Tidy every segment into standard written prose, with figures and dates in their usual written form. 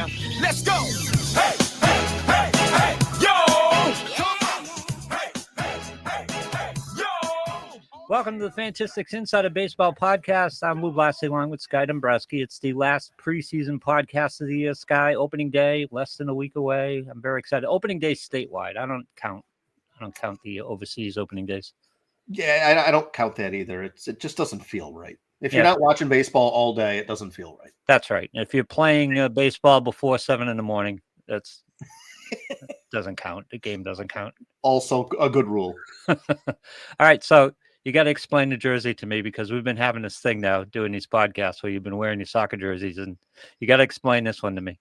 now. Let's go. Hey, hey, hey, hey, yo. Come on. Hey, hey, hey, hey, yo. Welcome to the Fantastics Inside of Baseball podcast. I'm Blasi along with Sky Dombroske. It's the last preseason podcast of the year, Sky. Opening day, less than a week away. I'm very excited. Opening day statewide. I don't count the overseas opening days. Yeah, I don't count that either. It just doesn't feel right. If you're not watching baseball all day, it doesn't feel right. That's right. If you're playing baseball before 7 a.m, that's doesn't count. The game doesn't count. Also a good rule. All right, so you got to explain the jersey to me because we've been having this thing now doing these podcasts where you've been wearing your soccer jerseys, and you got to explain this one to me.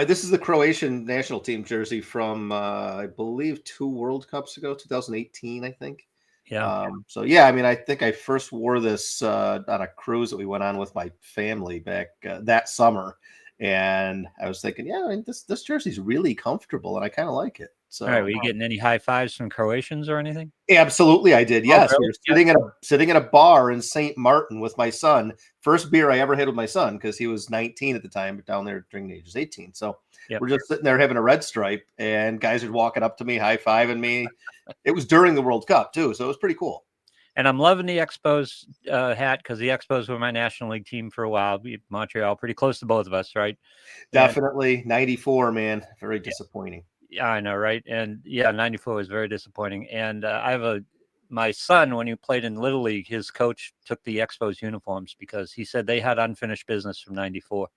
This is the Croatian national team jersey from, I believe, 2 World Cups ago, 2018, I think. Yeah. I think I first wore this on a cruise that we went on with my family back that summer. And I was thinking, this jersey's really comfortable and I kind of like it. So, all right, were you getting any high fives from Croatians or anything? Absolutely, I did. Yes, really? We were sitting at a bar in St. Martin with my son. First beer I ever had with my son because he was 19 at the time, but down there drinking age is 18. So we're just sitting there having a red stripe, and guys are walking up to me, high fiving me. It was during the World Cup too, so it was pretty cool. And I'm loving the Expos hat because the Expos were my National League team for a while. Montreal, pretty close to both of us, right? Definitely. 94, man. Very disappointing. Yeah, I know, right? And 94 was very disappointing. And I have my son, when he played in Little League, his coach took the Expos uniforms because he said they had unfinished business from 94.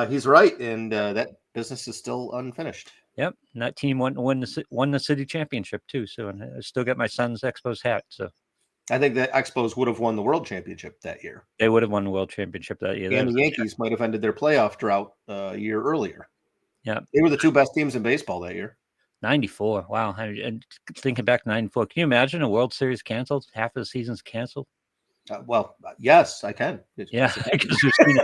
He's right. And that business is still unfinished. Yep. And that team won the city championship too. So, and I still got my son's Expos hat. So I think the Expos would have won the World Championship that year. They would have won the World Championship that year. And the Yankees might have ended their playoff drought a year earlier. Yeah. They were the 2 best teams in baseball that year. 94. Wow. And thinking back to 94, can you imagine a World Series canceled? Half of the season's canceled? Yes, I can. Yeah. Because we've seen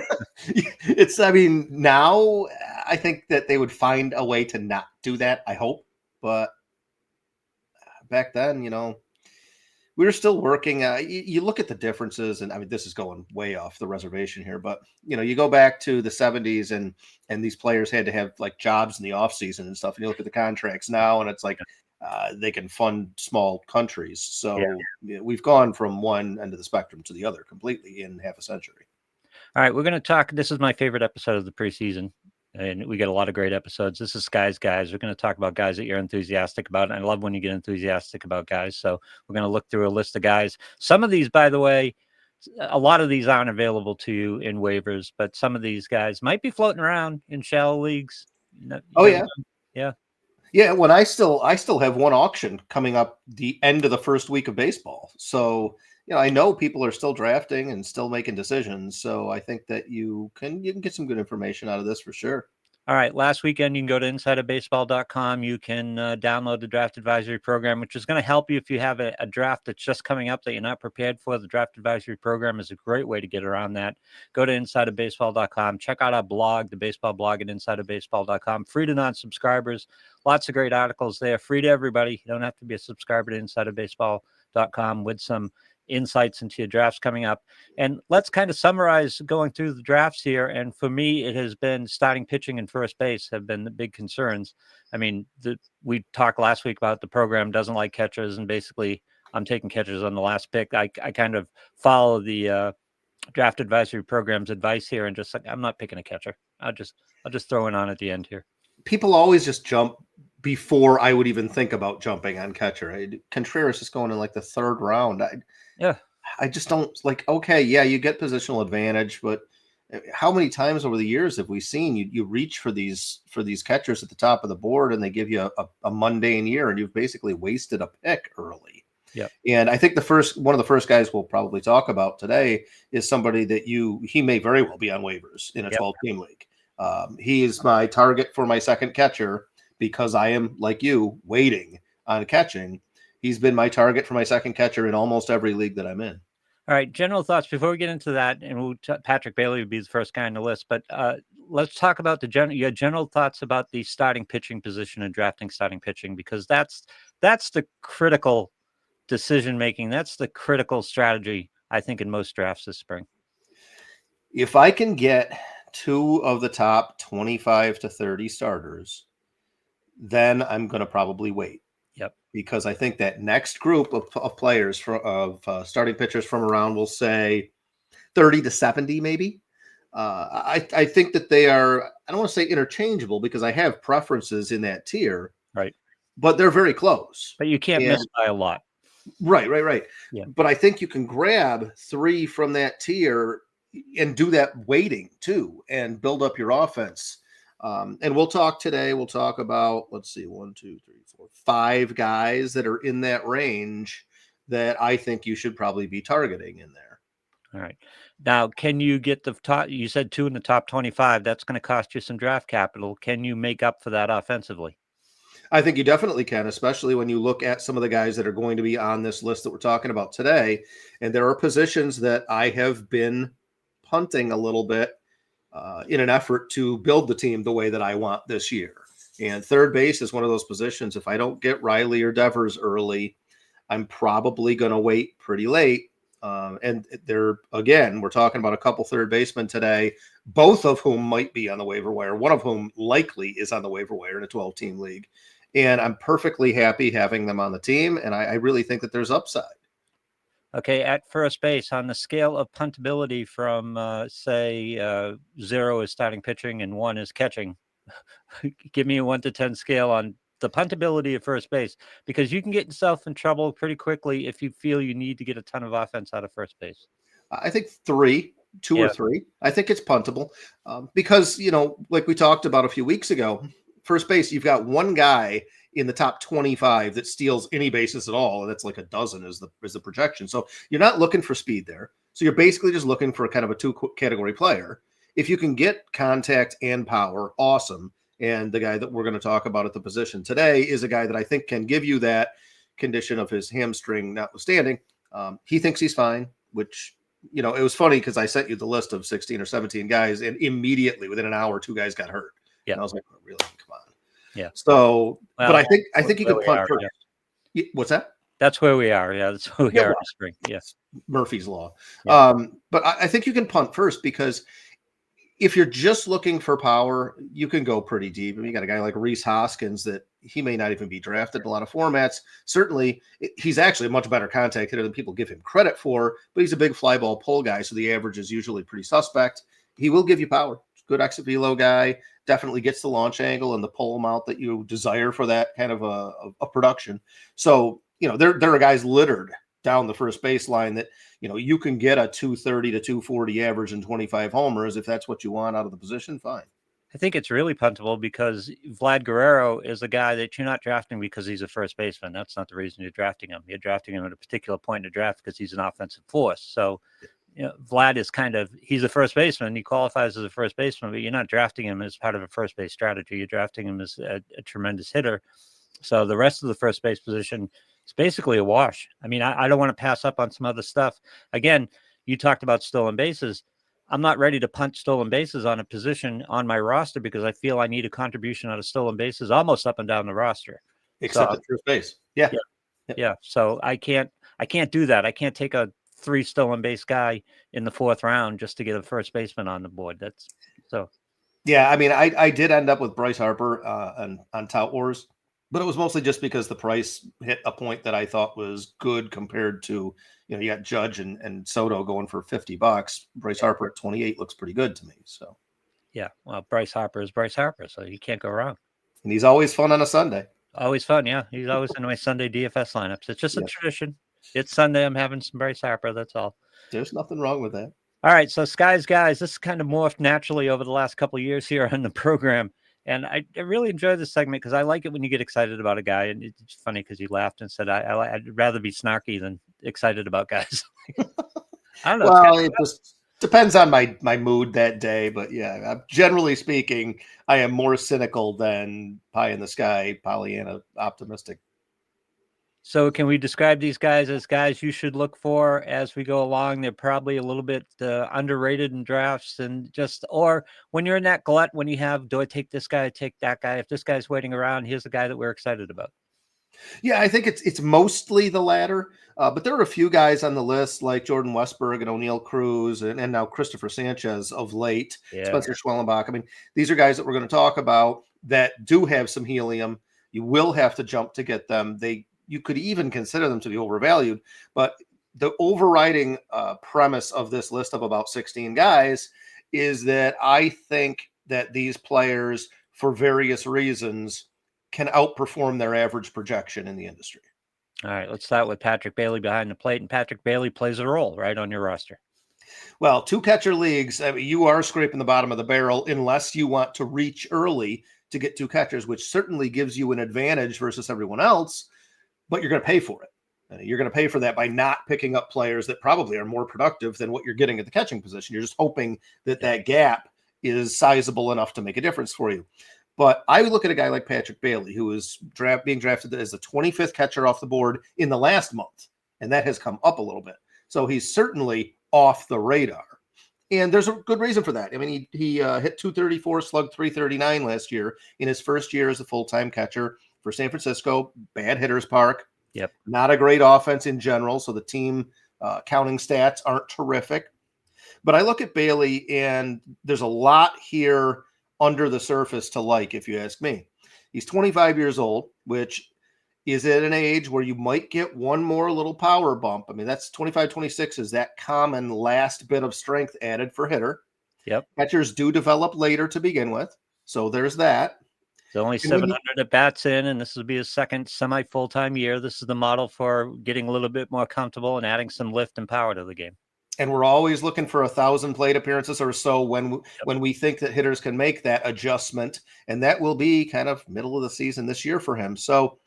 it. Now I think that they would find a way to not do that, I hope. But back then, we were still working. You look at the differences, and this is going way off the reservation here, but you go back to the 70s and these players had to have like jobs in the off season and stuff. And you look at the contracts now, and it's like they can fund small countries. So we've gone from one end of the spectrum to the other completely in half a century. All right, we're going to talk. This is my favorite episode of the preseason, and we get a lot of great episodes. This is Sky's Guys. We're going to talk about guys that you're enthusiastic about. And I love when you get enthusiastic about guys. So we're going to look through a list of guys. Some of these, by the way, a lot of these aren't available to you in waivers, but some of these guys might be floating around in shallow leagues. Yeah. When I still have one auction coming up the end of the first week of baseball. So, I know people are still drafting and still making decisions. So I think that you can get some good information out of this for sure. All right. Last weekend, you can go to insideofbaseball.com. You can download the draft advisory program, which is going to help you if you have a draft that's just coming up that you're not prepared for. The draft advisory program is a great way to get around that. Go to insideofbaseball.com. Check out our blog, the baseball blog at insideofbaseball.com. Free to non-subscribers. Lots of great articles there. Free to everybody. You don't have to be a subscriber to insideofbaseball.com with some insights into your drafts coming up. And let's kind of summarize going through the drafts here. And for me, it has been starting pitching and first base have been the big concerns. We talked last week about the program doesn't like catchers, and basically I'm taking catchers on the last pick. I kind of follow the draft advisory program's advice here and just like, I'm not picking a catcher. I'll just throw it on at the end here. People always just jump before I would even think about jumping on catcher. Contreras is going in like the 3rd round. I just don't you get positional advantage, but how many times over the years have we seen you reach for these catchers at the top of the board and they give you a mundane year and you've basically wasted a pick early. Yeah. And I think one of the first guys we'll probably talk about today is somebody that he may very well be on waivers in a 12-team league. He is my target for my second catcher because I am, like you, waiting on catching. He's been my target for my second catcher in almost every league that I'm in. All right, general thoughts before we get into that, and Patrick Bailey would be the first guy on the list, but let's talk about your general thoughts about the starting pitching position and drafting starting pitching, because that's the critical decision-making. That's the critical strategy, I think, in most drafts this spring. If I can get 2 of the top 25 to 30 starters, then I'm going to probably wait. Yep. Because I think that next group of players starting pitchers from around, we'll say 30 to 70, maybe. I think that they are, I don't want to say interchangeable because I have preferences in that tier, Right. but they're very close. But you can't miss by a lot. Right. Yeah. But I think you can grab 3 from that tier and do that waiting too and build up your offense. And we'll talk today. We'll talk about, let's see, 1, 2, 3, 4, 5 guys that are in that range that I think you should probably be targeting in there. All right. Now, can you get the top? You said 2 in the top 25. That's going to cost you some draft capital. Can you make up for that offensively? I think you definitely can, especially when you look at some of the guys that are going to be on this list that we're talking about today. And there are positions that I have been punting a little bit in an effort to build the team the way that I want this year. And third base is one of those positions. If I don't get Riley or Devers early, I'm probably going to wait pretty late. And there, again, we're talking about a couple third basemen today, both of whom might be on the waiver wire, one of whom likely is on the waiver wire in a 12-team league. And I'm perfectly happy having them on the team. And I really think that there's upside. Okay, at first base, on the scale of puntability from, say, 0 is starting pitching and 1 is catching, give me a 1 to 10 scale on the puntability of first base, because you can get yourself in trouble pretty quickly if you feel you need to get a ton of offense out of first base. I think 2 or 3. I think it's puntable because, like we talked about a few weeks ago, first base, you've got one guy in the top 25 that steals any bases at all. And that's like a dozen is the projection. So you're not looking for speed there. So you're basically just looking for kind of a 2 category player. If you can get contact and power, awesome. And the guy that we're going to talk about at the position today is a guy that I think can give you that condition of his hamstring notwithstanding. He thinks he's fine, which, it was funny because I sent you the list of 16 or 17 guys and immediately within an hour, 2 guys got hurt. Yeah. And I was like, oh, really? Come on. Yeah. So, but I think you can punt first. Yeah. What's that? That's where we are. Yeah, that's where we are in the spring. Yes. Murphy's Law. Yeah. But I think you can punt first because if you're just looking for power, you can go pretty deep. I mean, you got a guy like Rhys Hoskins that he may not even be drafted in a lot of formats. Certainly, he's actually a much better contact hitter than people give him credit for, but he's a big fly ball pull guy, so the average is usually pretty suspect. He will give you power. Good exit velo guy. Definitely gets the launch angle and the pull amount that you desire for that kind of a production. So, there are guys littered down the first baseline that, you can get a 230 to 240 average and 25 homers. If that's what you want out of the position, fine. I think it's really puntable because Vlad Guerrero is a guy that you're not drafting because he's a first baseman. That's not the reason you're drafting him. You're drafting him at a particular point in the draft because he's an offensive force. So, Vlad is he's a first baseman. He qualifies as a first baseman, but you're not drafting him as part of a first base strategy. You're drafting him as a tremendous hitter. So the rest of the first base position is basically a wash. I mean, I don't want to pass up on some other stuff. Again, you talked about stolen bases. I'm not ready to punt stolen bases on a position on my roster because I feel I need a contribution out of stolen bases almost up and down the roster. Except at first base. Yeah. Yeah. So I can't do that. I can't take a 3 stolen base guy in the 4th round just to get a first baseman on the board. Yeah. I mean, I did end up with Bryce Harper on Tout Wars, but it was mostly just because the price hit a point that I thought was good compared to, you got Judge and Soto going for $50. Bryce Harper at 28 looks pretty good to me. So, yeah, well, Bryce Harper is Bryce Harper, so you can't go wrong. And he's always fun on a Sunday. Always fun, yeah. He's always in my Sunday DFS lineups. It's just a tradition. It's Sunday. I'm having some Bryce Harper. That's all. There's nothing wrong with that. All right, so Sky's guys, this kind of morphed naturally over the last couple of years here on the program. And I really enjoy this segment because I like it when you get excited about a guy. And it's funny because you laughed and said, I'd rather be snarky than excited about guys. I don't know. Well, it just depends on my mood that day. But yeah, generally speaking, I am more cynical than pie in the sky, Pollyanna optimistic. So can we describe these guys as guys you should look for as we go along? They're probably a little bit underrated in drafts or when you're in that glut, when you have, do I take this guy, take that guy? If this guy's waiting around, here's the guy that we're excited about. Yeah, I think it's mostly the latter. But there are a few guys on the list like Jordan Westburg and Oneil Cruz and now Christopher Sanchez of late, Yeah. Spencer Schwellenbach. I mean, these are guys that we're going to talk about that do have some helium. You will have to jump to get them. You could even consider them to be overvalued. But the overriding premise of this list of about 16 guys is that I think that these players, for various reasons, can outperform their average projection in the industry. All right, let's start with Patrick Bailey behind the plate, and Patrick Bailey plays a role right on your roster. Well, two catcher leagues, I mean, you are scraping the bottom of the barrel unless you want to reach early to get two catchers, which certainly gives you an advantage versus everyone else, but you're going to pay for it. You're going to pay for that by not picking up players that probably are more productive than what you're getting at the catching position. You're just hoping that that gap is sizable enough to make a difference for you. But I would look at a guy like Patrick Bailey, who is being drafted as the 25th catcher off the board in the last month, and that has come up a little bit. So he's certainly off the radar. And there's a good reason for that. I mean, he hit 234, slugged 339 last year in his first year as a full-time catcher for San Francisco. Bad hitters park. Yep. Not a great offense in general, so the team counting stats aren't terrific. But I look at Bailey, and there's a lot here under the surface to like, if you ask me. He's 25 years old, which is at an age where you might get one more little power bump. I mean, that's 25, 26 is that common last bit of strength added for hitter. Yep. Catchers do develop later to begin with. So there's that. It's only 700 at bats in, and this will be his second semi-full-time year. This is the model for getting a little bit more comfortable and adding some lift and power to the game. And we're always looking for 1,000 plate appearances or so when we think that hitters can make that adjustment, and that will be kind of middle of the season this year for him. So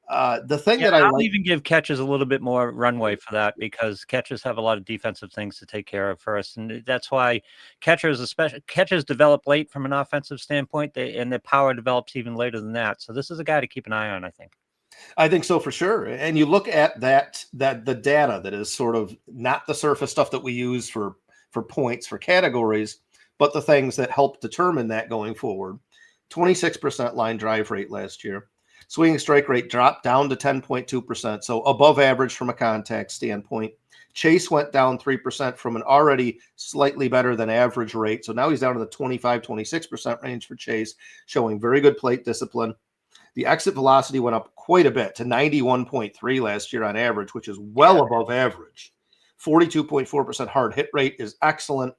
the thing that I'll even give catchers a little bit more runway for that, because catchers have a lot of defensive things to take care of first, and that's why catchers develop late from an offensive standpoint, and their power develops even later than that. So this is a guy to keep an eye on, I think. I think so for sure. And you look at that the data that is sort of not the surface stuff that we use for points, for categories, but the things that help determine that going forward. 26% line drive rate last year. Swinging strike rate dropped down to 10.2%, so above average from a contact standpoint. Chase went down 3% from an already slightly better than average rate. So now he's down to the 25, 26% range for Chase, showing very good plate discipline. The exit velocity went up quite a bit to 91.3 last year on average, which is well above average. 42.4% hard hit rate is excellent.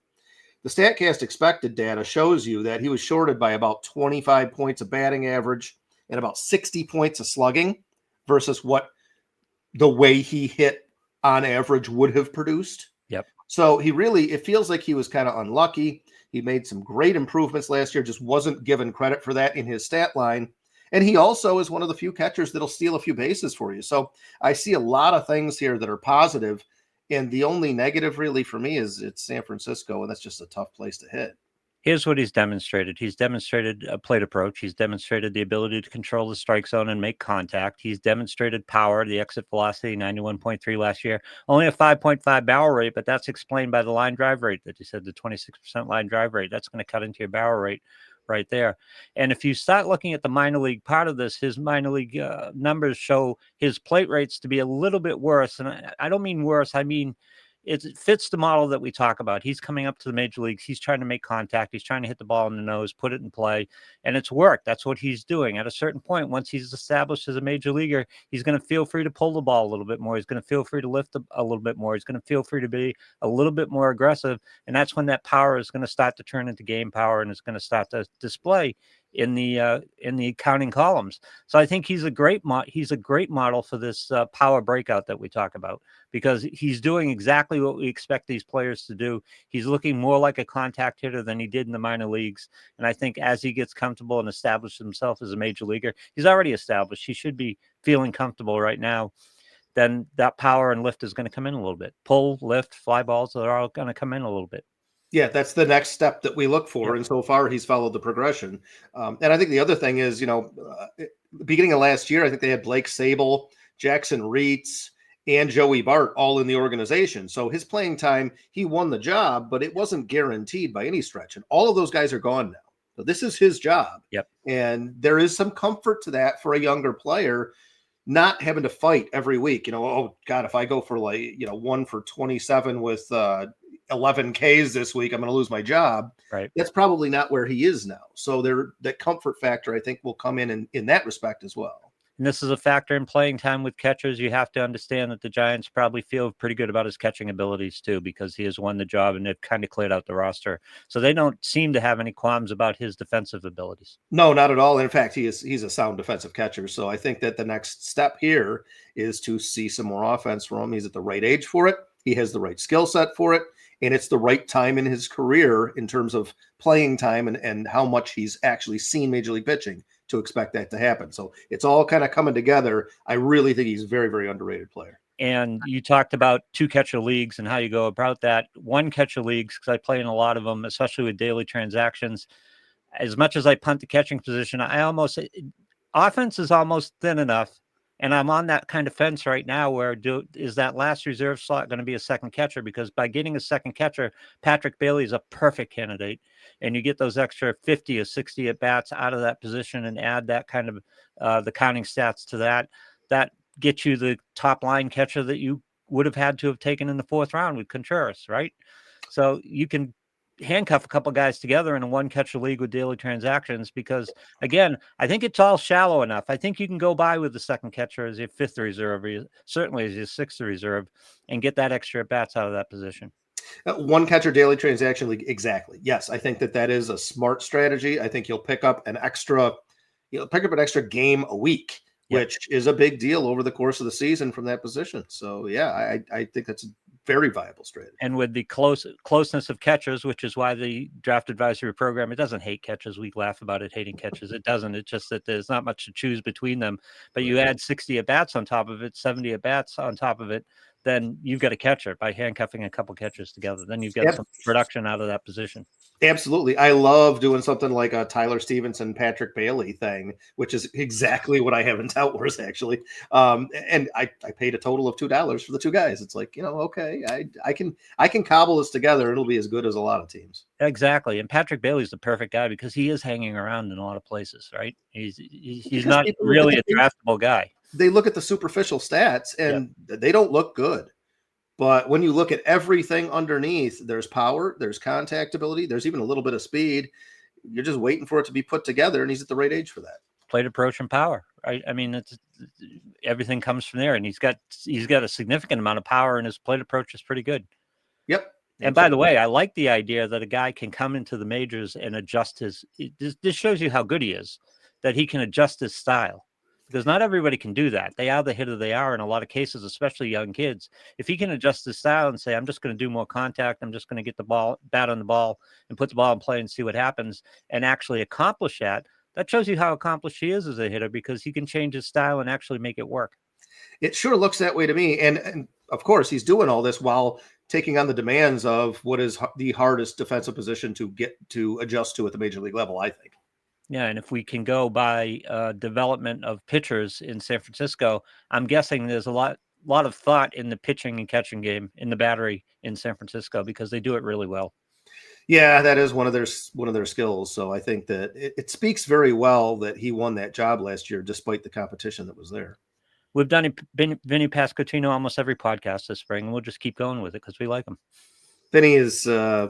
The StatCast expected data shows you that he was shorted by about 25 points of batting average and about 60 points of slugging versus what the way he hit on average would have produced. Yep. So it feels like he was kind of unlucky. He made some great improvements last year, just wasn't given credit for that in his stat line. And he also is one of the few catchers that'll steal a few bases for you. So I see a lot of things here that are positive. And the only negative really for me is it's San Francisco, and that's just a tough place to hit. Here's what he's demonstrated. He's demonstrated a plate approach. He's demonstrated the ability to control the strike zone and make contact. He's demonstrated power, the exit velocity, 91.3 last year. Only a 5.5 barrel rate, but that's explained by the line drive rate that you said, the 26% line drive rate. That's going to cut into your barrel rate right there. And if you start looking at the minor league part of this, his minor league numbers show his plate rates to be a little bit worse. And I don't mean worse. I mean, it fits the model that we talk about. He's coming up to the major leagues. He's trying to make contact. He's trying to hit the ball in the nose, put it in play, and it's worked. That's what he's doing. At a certain point, once he's established as a major leaguer, he's going to feel free to pull the ball a little bit more. He's going to feel free to lift a little bit more. He's going to feel free to be a little bit more aggressive, and that's when that power is going to start to turn into game power, and it's going to start to display in the counting columns. So I think he's a great model for this power breakout that we talk about, because he's doing exactly what we expect these players to do. He's looking more like a contact hitter than he did in the minor leagues. And I think as he gets comfortable and establishes himself as a major leaguer, he's already established. He should be feeling comfortable right now. Then that power and lift is going to come in a little bit. Pull, lift, fly balls, they're all going to come in a little bit. Yeah, that's the next step that we look for. Yep. And so far, he's followed the progression. And I think the other thing is, beginning of last year, I think they had Blake Sable, Jackson Reitz, and Joey Bart all in the organization. So his playing time, he won the job, but it wasn't guaranteed by any stretch. And all of those guys are gone now. So this is his job. Yep. And there is some comfort to that for a younger player not having to fight every week. Oh God, if I go for 1 for 27 with 11 Ks this week, I'm going to lose my job. Right. That's probably not where he is now. So that comfort factor, I think, will come in that respect as well. And this is a factor in playing time with catchers. You have to understand that the Giants probably feel pretty good about his catching abilities too, because he has won the job and they've kind of cleared out the roster. So they don't seem to have any qualms about his defensive abilities. No, not at all. In fact, he's a sound defensive catcher. So I think that the next step here is to see some more offense from him. He's at the right age for it. He has the right skill set for it. And it's the right time in his career in terms of playing time and how much he's actually seen Major League pitching to expect that to happen. So it's all kind of coming together. I really think he's a very, very underrated player. And you talked about 2 catcher leagues and how you go about that. 1 catcher leagues, because I play in a lot of them, especially with daily transactions. As much as I punt the catching position, offense is almost thin enough. And I'm on that kind of fence right now where is that last reserve slot going to be a second catcher? Because by getting a second catcher, Patrick Bailey is a perfect candidate. And you get those extra 50 or 60 at bats out of that position and add that kind of the counting stats to that. That gets you the top line catcher that you would have had to have taken in the 4th round with Contreras, right? So you can handcuff a couple guys together in a 1 catcher league with daily transactions, because again, I think it's all shallow enough. I think you can go by with the second catcher as your 5th reserve, certainly as your 6th reserve, and get that extra at bats out of that position. 1 catcher daily transaction league. Exactly. Yes. I think that is a smart strategy. I think you'll pick up an extra game a week, which is a big deal over the course of the season from that position. So yeah, I think that's a very viable strategy. And with the closeness of catchers, which is why the draft advisory program, it doesn't hate catchers. We laugh about it hating catchers. It doesn't. It's just that there's not much to choose between them. But you add 60 at bats on top of it, 70 at bats on top of it, then you've got a catcher by handcuffing a couple catchers together. Then you've got some production out of that position. Absolutely. I love doing something like a Tyler Stevenson, Patrick Bailey thing, which is exactly what I have in Tout Wars, actually. And I paid a total of $2 for the 2 guys. It's like, okay, I can cobble this together. It'll be as good as a lot of teams. Exactly. And Patrick Bailey's the perfect guy because he is hanging around in a lot of places, right? He's not really a draftable guy. They look at the superficial stats and they don't look good. But when you look at everything underneath, there's power, there's contact ability, there's even a little bit of speed. You're just waiting for it to be put together, and he's at the right age for that. Plate approach and power, right? I mean, everything comes from there, and he's got a significant amount of power, and his plate approach is pretty good. Yep. And by the way, I like the idea that a guy can come into the majors and adjust this shows you how good he is, that he can adjust his style. Because not everybody can do that. They are the hitter they are in a lot of cases, especially young kids. If he can adjust his style and say, I'm just going to do more contact, I'm just going to get the bat on the ball and put the ball in play and see what happens, and actually accomplish that shows you how accomplished he is as a hitter, because he can change his style and actually make it work. It sure looks that way to me. And of course, he's doing all this while taking on the demands of what is the hardest defensive position to get to adjust to at the major league level, I think. Yeah, and if we can go by development of pitchers in San Francisco, I'm guessing there's a lot of thought in the pitching and catching game in the battery in San Francisco, because they do it really well. Yeah, that is one of their skills. So I think that it speaks very well that he won that job last year, despite the competition that was there. We've done Vinny Pasquantino almost every podcast this spring, and we'll just keep going with it because we like him. Vinny is I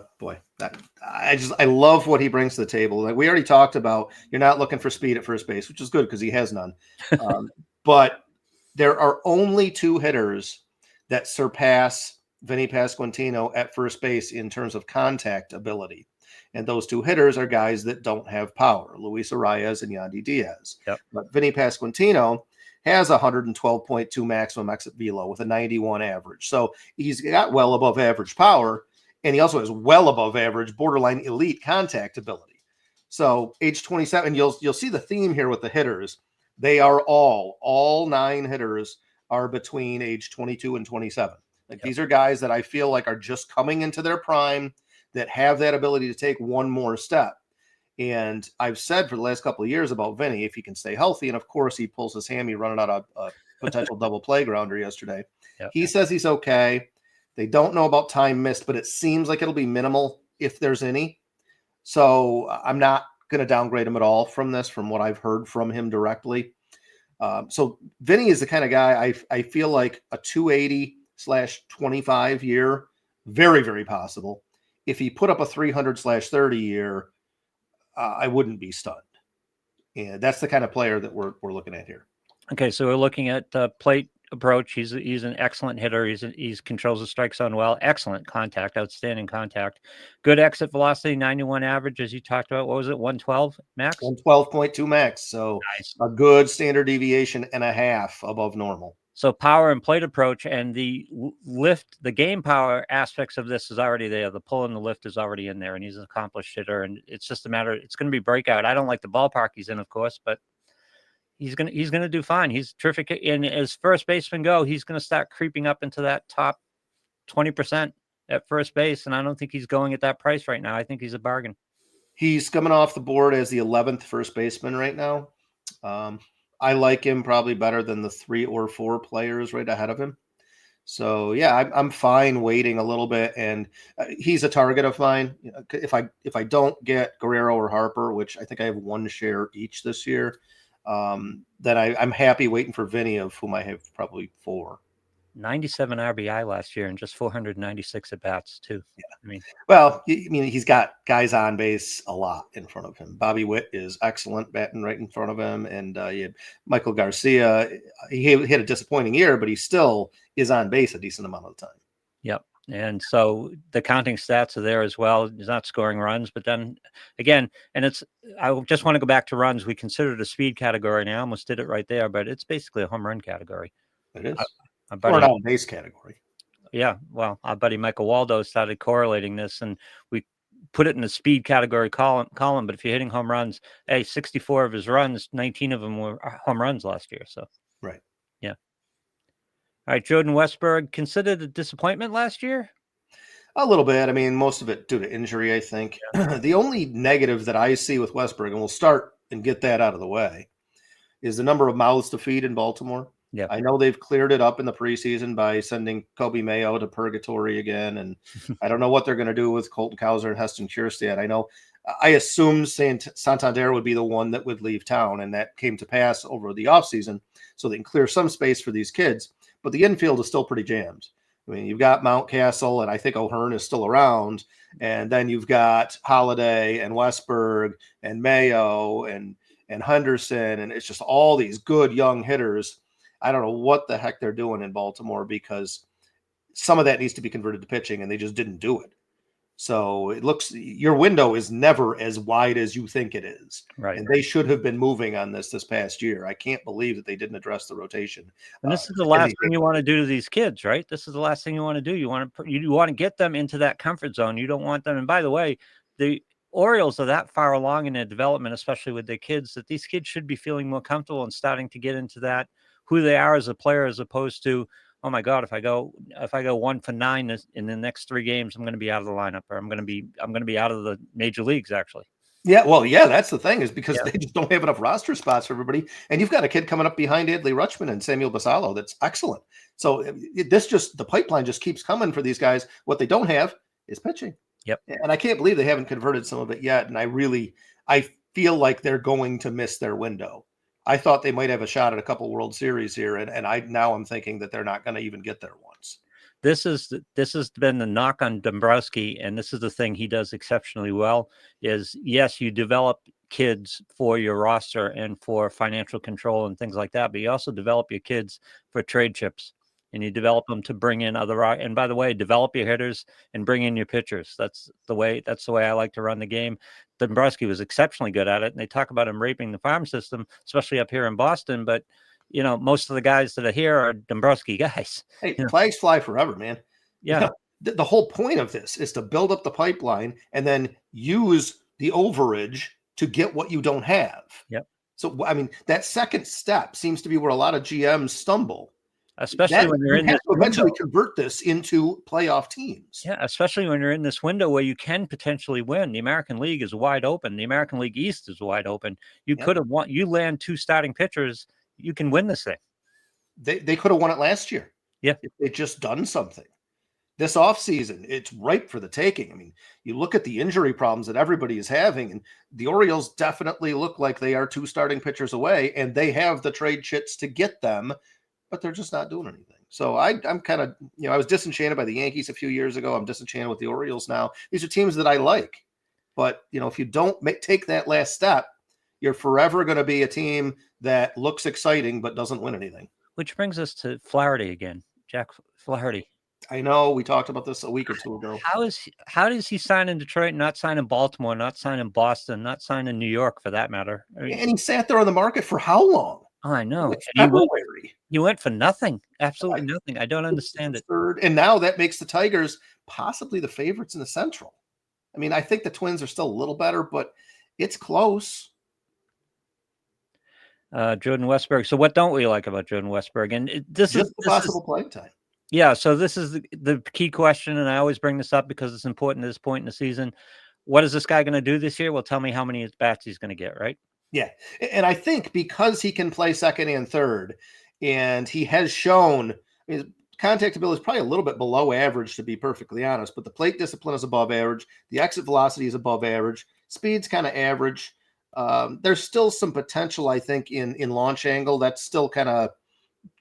love what he brings to the table. Like we already talked about, you're not looking for speed at first base, which is good because he has none. But there are only 2 hitters that surpass Vinny Pasquantino at first base in terms of contact ability. And those 2 hitters are guys that don't have power, Luis Arias and Yandy Diaz. Yep. But Vinny Pasquantino has 112.2 maximum exit velo with a 91 average. So he's got well above average power. And he also has well above average, borderline elite contact ability. So age 27, you'll see the theme here with the hitters. They are all 9 hitters are between age 22 and 27. Like these are guys that I feel like are just coming into their prime, that have that ability to take one more step. And I've said for the last couple of years about Vinny, if he can stay healthy, and of course he pulls his hammy running out a potential double playgrounder yesterday. Yep. He says he's okay. They don't know about time missed, but it seems like it'll be minimal if there's any. So I'm not going to downgrade him at all from what I've heard from him directly. So Vinny is the kind of guy I feel like a 280/25 year, very, very possible. If he put up a 300/30 year, I wouldn't be stunned. And that's the kind of player that we're looking at here. Okay, so we're looking at plate approach. He's an excellent hitter. He's controls the strike zone well. Excellent contact, outstanding contact. Good exit velocity, 91 average, as you talked about. What was it, 112 max? 112.2 max. So Nice. a good standard deviation and a half above normal. So power and plate approach and the lift, the game power aspects of this is already there. The pull and the lift is already in there, and he's an accomplished hitter. And it's just a matter. It's going to be breakout. I don't like the ballpark he's in, of course, but he's gonna do fine. He's terrific. And as first baseman go, he's gonna start creeping up into that top 20% at first base. And I don't think he's going at that price right now. I think he's a bargain. He's coming off the board as the 11th first baseman right now. I like him probably better than the 3 or 4 players right ahead of him. So yeah, I'm fine waiting a little bit, and he's a target of mine. If I don't get Guerrero or Harper, which I think I have 1 share each this year, then I'm happy waiting for Vinny, of whom I have probably 4. 97 RBI last year and just 496 at bats too. Yeah. I mean, well, I mean, he's got guys on base a lot in front of him. Bobby Witt is excellent batting right in front of him. And you had Michael Garcia. He had a disappointing year, but he still is on base a decent amount of the time. yep. And so the counting stats are there as well. He's not scoring runs, but then again, and I just want to go back to runs. We consider it a speed category, and I almost did it right there, but it's basically a home run category. It is. Or an on base category. Yeah, well, our buddy Michael Waldo started correlating this, and we put it in the speed category column. But if you're hitting home runs, 64 of his runs, 19 of them were home runs last year. So, right. Yeah. All right, Jordan Westburg, considered a disappointment last year? A little bit. I mean, most of it due to injury, I think. Yeah. The only negative that I see with Westburg, and we'll start and get that out of the way, is the number of mouths to feed in Baltimore. Yeah, I know they've cleared it up in the preseason by sending Kobe Mayo to purgatory again, and I don't know what they're going to do with Colton Cowser and Heston Kjerstad. I assumed Santander would be the one that would leave town, and that came to pass over the offseason, so they can clear some space for these kids. But the infield is still pretty jammed. I mean, you've got Mountcastle, and I think O'Hearn is still around, and then you've got Holiday and Westburg and Mayo and Henderson, and it's just all these good young hitters. I don't know what the heck they're doing in Baltimore, because some of that needs to be converted to pitching, and they just didn't do it. So it looks, your window is never as wide as you think it is. right. And they should have been moving on this past year. I can't believe that they didn't address the rotation. And this is the last thing you want to do to these kids, right? This is the last thing you want to do. You want to get them into that comfort zone. You don't want them. And by the way, the Orioles are that far along in their development, especially with their kids, that these kids should be feeling more comfortable and starting to get into that, who they are as a player, as opposed to, oh my God, if I go 1 for 9 in the next 3 games, I'm going to be out of the lineup, or I'm going to be out of the major leagues, actually. Yeah, well, yeah, that's the thing, is because they just don't have enough roster spots for everybody. And you've got a kid coming up behind Adley Rutschman and Samuel Basallo that's excellent. So the pipeline just keeps coming for these guys. What they don't have is pitching. Yep. And I can't believe they haven't converted some of it yet. And I feel like they're going to miss their window. I thought they might have a shot at a couple World Series here, and I'm thinking that they're not going to even get there once. This has been the knock on Dombroske, and this is the thing he does exceptionally well, is yes, you develop kids for your roster and for financial control and things like that, but you also develop your kids for trade chips, and you develop them to bring in other, and by the way, develop your hitters and bring in your pitchers. That's the way I like to run the game. Dombroske was exceptionally good at it, and they talk about him raping the farm system, especially up here in Boston, but most of the guys that are here are Dombroske guys. Hey, flags fly forever, man. Yeah. The whole point of this is to build up the pipeline and then use the overage to get what you don't have. Yep. So, I mean, that second step seems to be where a lot of GMs stumble. Especially when you're in this window. Eventually convert this into playoff teams. Yeah, especially when you're in this window where you can potentially win. The American League is wide open. The American League East is wide open. You could have won. You land 2 starting pitchers, you can win this thing. They could have won it last year. Yeah. If they'd just done something. this offseason, it's ripe for the taking. I mean, you look at the injury problems that everybody is having, and the Orioles definitely look like they are 2 starting pitchers away, and they have the trade chits to get them, but they're just not doing anything. So I'm kind of, I was disenchanted by the Yankees a few years ago. I'm disenchanted with the Orioles now. These are teams that I like, but if you don't take that last step, you're forever going to be a team that looks exciting but doesn't win anything. Which brings us to Flaherty again, Jack Flaherty. I know we talked about this a week or two ago. How does he sign in Detroit, not sign in Baltimore, not sign in Boston, not sign in New York for that matter? I mean, And he sat there on the market for how long? oh, I know. February. He went for nothing, absolutely nothing. I don't understand it. Third, and now that makes the Tigers possibly the favorites in the Central. I mean, I think the Twins are still a little better, but it's close. Jordan Westburg. So what don't we like about Jordan Westburg? And this is possible playing time. Yeah, so this is the key question, and I always bring this up because it's important at this point in the season. What is this guy going to do this year? Well, tell me how many at-bats he's going to get, right? Yeah, and I think because he can play second and third, and he has shown, his contact ability is probably a little bit below average, to be perfectly honest, but the plate discipline is above average. The exit velocity is above average. Speed's kind of average. There's still some potential, I think, in launch angle. That's still kind of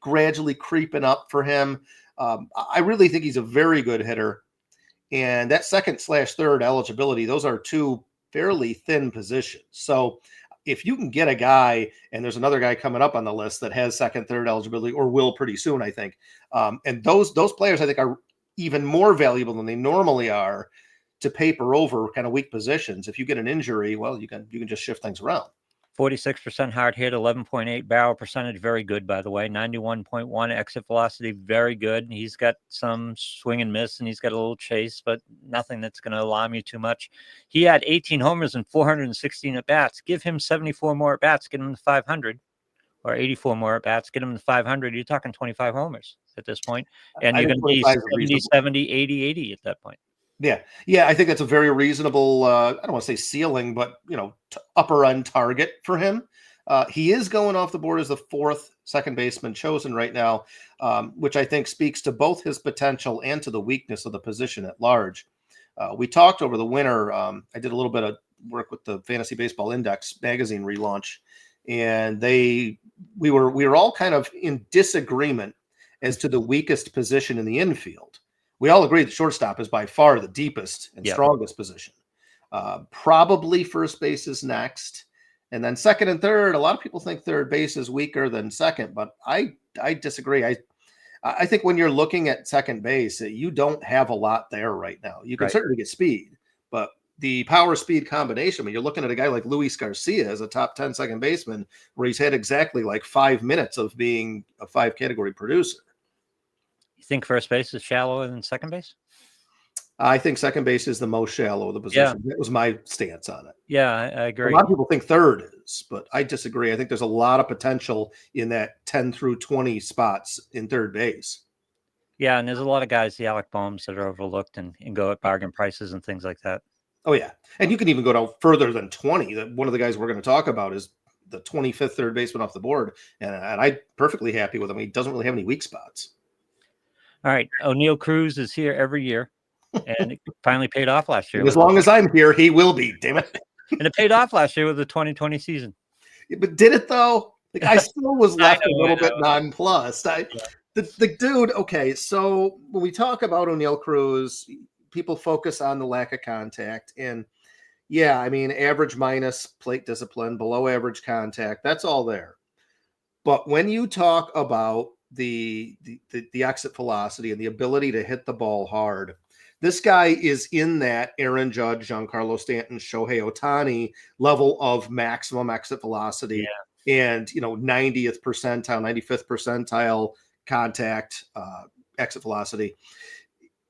gradually creeping up for him. I really think he's a very good hitter. And that second/third eligibility, those are 2 fairly thin positions. So if you can get a guy, and there's another guy coming up on the list that has second, third eligibility, or will pretty soon, I think. And those players, I think, are even more valuable than they normally are to paper over kind of weak positions. If you get an injury, well, you can just shift things around. 46% hard hit, 11.8 barrel percentage, very good, by the way. 91.1 exit velocity, very good. He's got some swing and miss, and he's got a little chase, but nothing that's going to alarm you too much. He had 18 homers and 416 at-bats. Give him 74 more at-bats, get him to 500, or 84 more at-bats, get him to 500. You're talking 25 homers at this point, and you're going to be 70, 70, 80, 80 at that point. Yeah. I think that's a very reasonable, I don't want to say ceiling, but, upper end target for him. He is going off the board as the 4th second baseman chosen right now, which I think speaks to both his potential and to the weakness of the position at large. We talked over the winter. I did a little bit of work with the Fantasy Baseball Index magazine relaunch, and we were all kind of in disagreement as to the weakest position in the infield. We all agree that shortstop is by far the deepest and strongest position. Probably first base is next. And then second and third, a lot of people think third base is weaker than second, but I disagree. I think when you're looking at second base, you don't have a lot there right now. You can certainly get speed, but the power speed combination, when you're looking at a guy like Luis Garcia as a top 10 second baseman, where he's had exactly like 5 minutes of being a 5 category producer. You think first base is shallower than second base? I think second base is the most shallow of the position. That was my stance on it. Yeah, I agree. A lot of people think third is, but I disagree. I think there's a lot of potential in that 10 through 20 spots in third base. Yeah, and there's a lot of guys, the Alec Bohms, that are overlooked and go at bargain prices and things like that. Oh, yeah. And you can even go down further than 20. One of the guys we're going to talk about is the 25th third baseman off the board, and I'm perfectly happy with him. He doesn't really have any weak spots. All right, Oneil Cruz is here every year, and it finally paid off last year. As long as I'm here, he will be, damn it. And it paid off last year with the 2020 season. Yeah, but did it, though? Like, I still was left a little bit nonplussed. The dude, okay, so when we talk about Oneil Cruz, people focus on the lack of contact. And, yeah, I mean, average minus plate discipline, below average contact, that's all there. But when you talk about the exit velocity and the ability to hit the ball hard, this guy is in that Aaron Judge, Giancarlo Stanton, Shohei Ohtani level of maximum exit velocity and 90th percentile, 95th percentile contact exit velocity.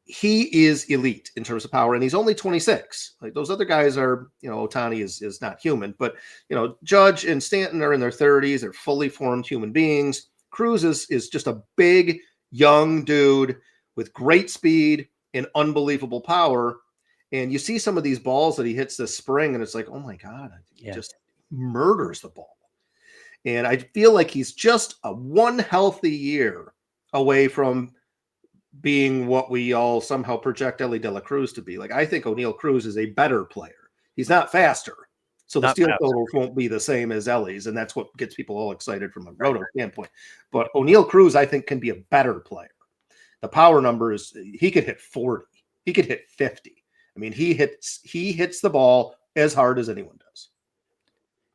He is elite in terms of power, and he's only 26. Like those other guys are, Ohtani is not human, but Judge and Stanton are in their 30s. They're fully formed human beings. Cruz is just a big, young dude with great speed and unbelievable power. And you see some of these balls that he hits this spring, and it's like, oh my God, he just murders the ball. And I feel like he's just one healthy year away from being what we all somehow project Ellie De La Cruz to be. Like, I think Oneil Cruz is a better player. He's not faster. So the Not steal faster. totals won't be the same as Ellie's, and that's what gets people all excited from a roto standpoint. But Oneil Cruz, I think, can be a better player. The power number is he could hit 40. He could hit 50. I mean, he hits the ball as hard as anyone does.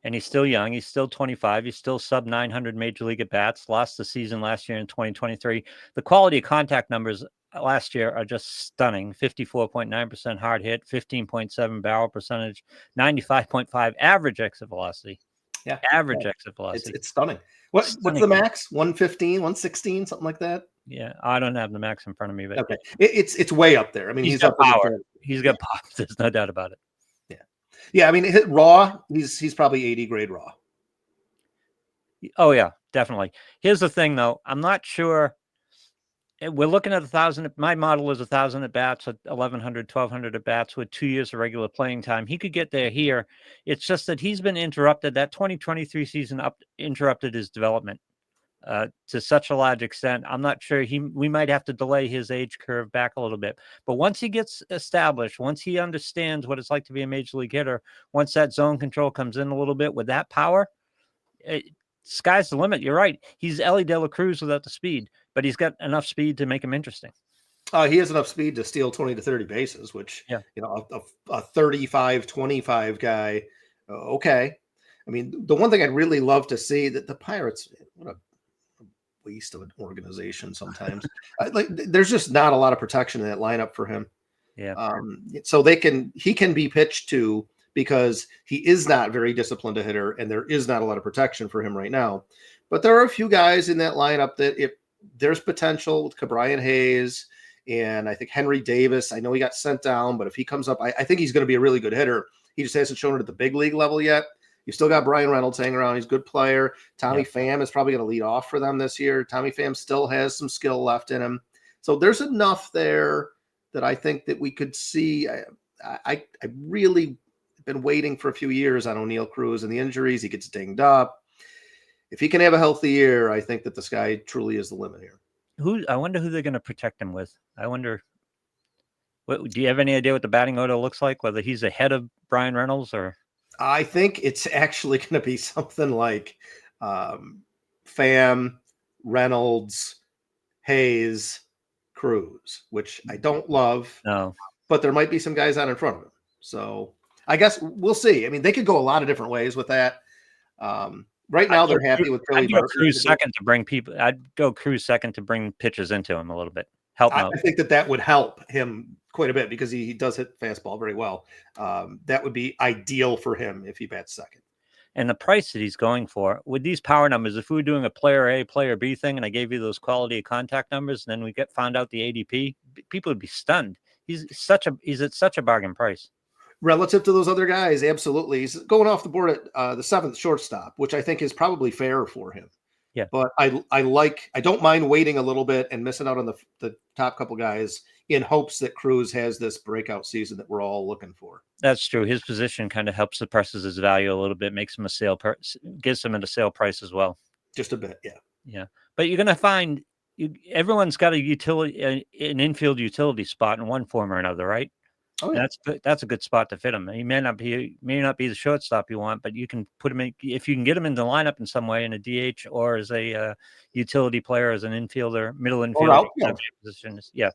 And he's still young. He's still 25. He's still sub 900 major league at bats. Lost the season last year in 2023. The quality of contact numbers last year are just stunning. 54.9% hard hit, 15.7 barrel percentage, 95.5 average exit velocity. Yeah. Average exit velocity. It's stunning. What's the max? 115, 116, something like that? Yeah, I don't have the max in front of me, but okay. It's way up there. I mean, he's got up power. He's got pop. There's no doubt about it. Yeah, I mean, raw, he's probably 80 grade raw. Oh, yeah, definitely. Here's the thing, though. I'm not sure. We're looking at 1,000. My model is 1,000 at bats, 1,100, 1,200 at bats with 2 years of regular playing time. He could get there here. It's just that he's been interrupted. That 2023 season interrupted his development to such a large extent. I'm not sure we might have to delay his age curve back a little bit. But once he gets established, once he understands what it's like to be a major league hitter, once that zone control comes in a little bit with that power, sky's the limit. You're right. He's Ellie De La Cruz without the speed, but he's got enough speed to make him interesting. He has enough speed to steal 20 to 30 bases, which, yeah, a 35-25 guy. Okay. I mean, the one thing I'd really love to see that the Pirates, what a waste of an organization sometimes. There's just not a lot of protection in that lineup for him. Yeah. So he can be pitched to because he is not very disciplined a hitter, and there is not a lot of protection for him right now. But there are a few guys in that lineup that if there's potential with Cabrian Hayes and I think Henry Davis. I know he got sent down, but if he comes up, I think he's going to be a really good hitter. He just hasn't shown it at the big league level yet. You still got Brian Reynolds hanging around. He's a good player. Tommy Pham is probably going to lead off for them this year. Tommy Pham still has some skill left in him. So there's enough there that I think that we could see. I really been waiting for a few years on Oneil Cruz and the injuries. He gets dinged up. If he can have a healthy year, I think that the sky truly is the limit here. I wonder who they're going to protect him with. I wonder. Do you have any idea what the batting order looks like? Whether he's ahead of Brian Reynolds or? I think it's actually going to be something like Pham, Reynolds, Hayes, Cruz, which I don't love. No. But there might be some guys out in front of him. So I guess we'll see. I mean, they could go a lot of different ways with that. Right now, they're happy with Billy Barker. Cruz second to bring people. I'd go Cruz second to bring pitches into him a little bit. Help him out. I think that would help him quite a bit because he does hit fastball very well. That would be ideal for him if he bats second. And the price that he's going for with these power numbers, if we were doing a player A, player B thing, and I gave you those quality of contact numbers, and then we found out the ADP, people would be stunned. He's at such a bargain price. Relative to those other guys, absolutely. He's going off the board at the seventh shortstop, which I think is probably fair for him. Yeah. But I don't mind waiting a little bit and missing out on the top couple guys in hopes that Cruz has this breakout season that we're all looking for. That's true. His position kind of helps suppresses his value a little bit, makes him gives him at a sale price as well. Just a bit, yeah. Yeah. But you're going to find everyone's got an infield utility spot in one form or another, right? Oh, yeah. That's a good spot to fit him. He may not be the shortstop you want, but you can put him in if you can get him in the lineup in some way in a DH or as a utility player, as an infielder, middle infielder position. Yeah,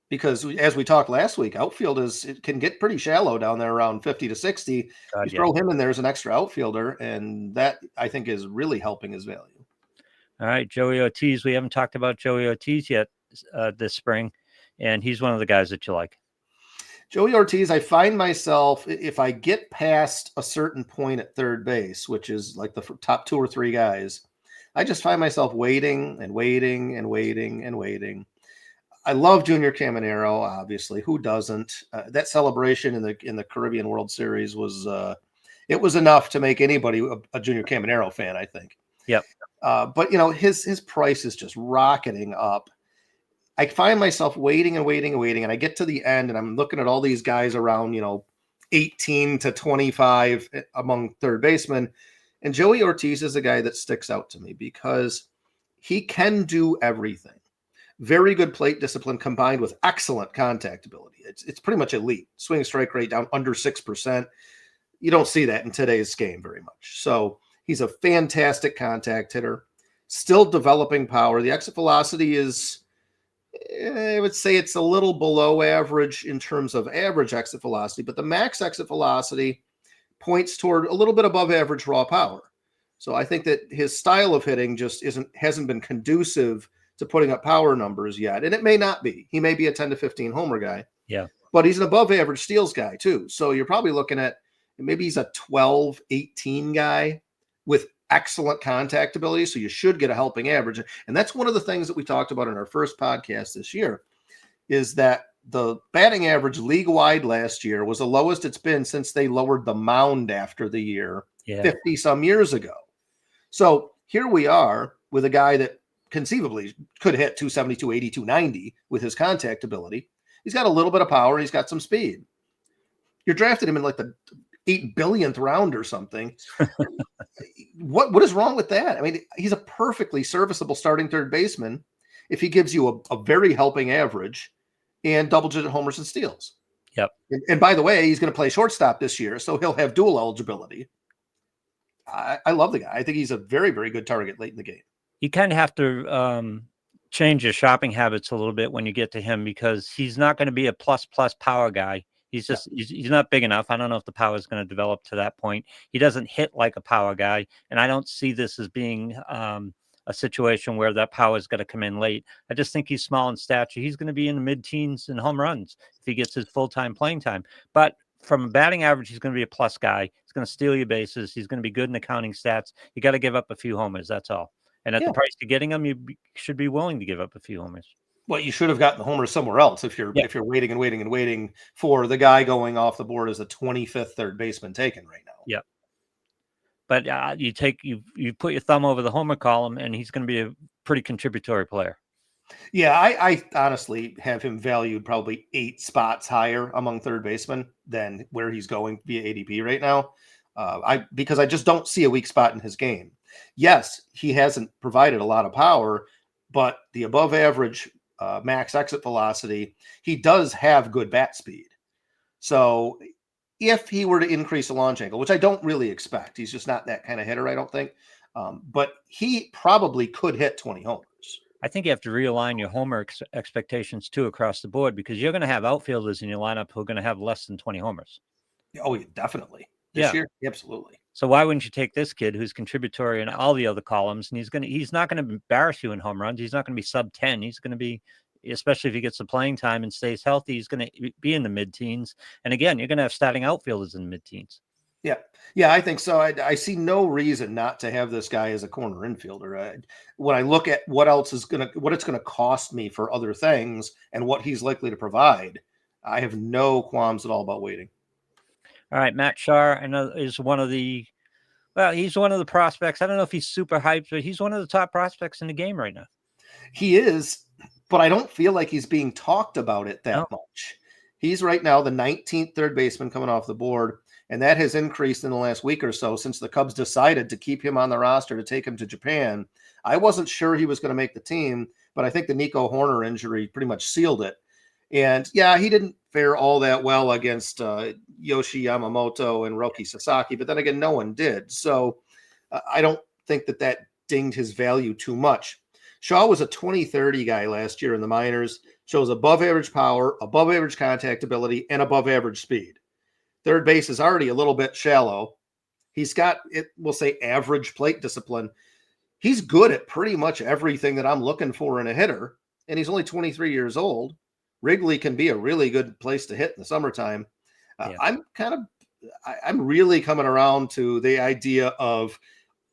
because as we talked last week, outfield it can get pretty shallow down there around 50 to 60. Throw him in there as an extra outfielder, and that I think is really helping his value. All right, Joey Ortiz. We haven't talked about Joey Ortiz yet this spring, and he's one of the guys that you like. Joey Ortiz, I find myself, if I get past a certain point at third base, which is like the top two or three guys, I just find myself waiting and waiting and waiting and waiting. I love Junior Caminero, obviously. Who doesn't? That celebration in the Caribbean World Series was it was enough to make anybody a Junior Caminero fan, I think. Yep. But his price is just rocketing up. I find myself waiting and waiting and waiting, and I get to the end, and I'm looking at all these guys around, 18 to 25 among third basemen, and Joey Ortiz is a guy that sticks out to me because he can do everything. very good plate discipline combined with excellent contact ability. It's pretty much elite. Swing strike rate down under 6%. You don't see that in today's game very much. So he's a fantastic contact hitter, still developing power. The exit velocity is, I would say it's a little below average in terms of average exit velocity, but the max exit velocity points toward a little bit above average raw power. So I think that his style of hitting just hasn't been conducive to putting up power numbers yet. And it may not be. He may be a 10 to 15 homer guy. Yeah. But he's an above average steals guy too. So you're probably looking at maybe he's a 12, 18 guy with excellent contact ability. So you should get a helping average. And that's one of the things that we talked about in our first podcast this year, is that the batting average league wide last year was the lowest it's been since they lowered the mound after the year 50 some years ago. So here we are with a guy that conceivably could hit 270, 280, 290 with his contact ability. He's got a little bit of power. He's got some speed. You're drafting him in like the 8 billionth round or something. What is wrong with that? I mean, he's a perfectly serviceable starting third baseman if he gives you a very helping average and double-digit homers and steals. Yep. And by the way, he's going to play shortstop this year, so he'll have dual eligibility. I love the guy. I think he's a very, very good target late in the game. You kind of have to change your shopping habits a little bit when you get to him, because he's not going to be a plus power guy. He's just he's not big enough. I don't know if the power is going to develop to that point. He doesn't hit like a power guy, and I don't see this as being a situation where that power is going to come in late. I just think he's small in stature. He's going to be in the mid-teens in home runs if he gets his full-time playing time. But from a batting average, he's going to be a plus guy. He's going to steal your bases. He's going to be good in the counting stats. You got to give up a few homers. That's all. And at the price you're getting him, should be willing to give up a few homers. Well, you should have gotten the homers somewhere else if you're waiting and waiting and waiting for the guy going off the board as a 25th third baseman taken right now. Yeah. But you put your thumb over the homer column, and he's going to be a pretty contributory player. Yeah, I honestly have him valued probably 8 spots higher among third basemen than where he's going via ADP right now. Because I just don't see a weak spot in his game. Yes, he hasn't provided a lot of power, but the above average max exit velocity, he does have good bat speed. So if he were to increase the launch angle, which I don't really expect, he's just not that kind of hitter, I don't think. But he probably could hit 20 homers. I think you have to realign your homer expectations too across the board, because you're going to have outfielders in your lineup who are going to have less than 20 homers. Oh, yeah, definitely. This year, absolutely. So why wouldn't you take this kid who's contributory in all the other columns, and he's not going to embarrass you in home runs. He's not going to be sub 10. He's going to be, especially if he gets the playing time and stays healthy, he's going to be in the mid-teens. And again, you're going to have starting outfielders in the mid-teens. Yeah, I think so. I see no reason not to have this guy as a corner infielder. When I look at what it's going to cost me for other things and what he's likely to provide, I have no qualms at all about waiting. All right, Matt Shaw, I know, is he's one of the prospects. I don't know if he's super hyped, but he's one of the top prospects in the game right now. He is, but I don't feel like he's being talked about it that much. He's right now the 19th third baseman coming off the board, and that has increased in the last week or so since the Cubs decided to keep him on the roster to take him to Japan. I wasn't sure he was going to make the team, but I think the Nico Horner injury pretty much sealed it. And yeah, he didn't fare all that well against Yoshi Yamamoto and Roki Sasaki, but then again, no one did. So I don't think that dinged his value too much. Shaw was a 20-30 guy last year in the minors, shows above average power, above average contact ability, and above average speed. Third base is already a little bit shallow. He's got, we'll say, average plate discipline. He's good at pretty much everything that I'm looking for in a hitter, and he's only 23 years old. Wrigley can be a really good place to hit in the summertime. I'm really coming around to the idea of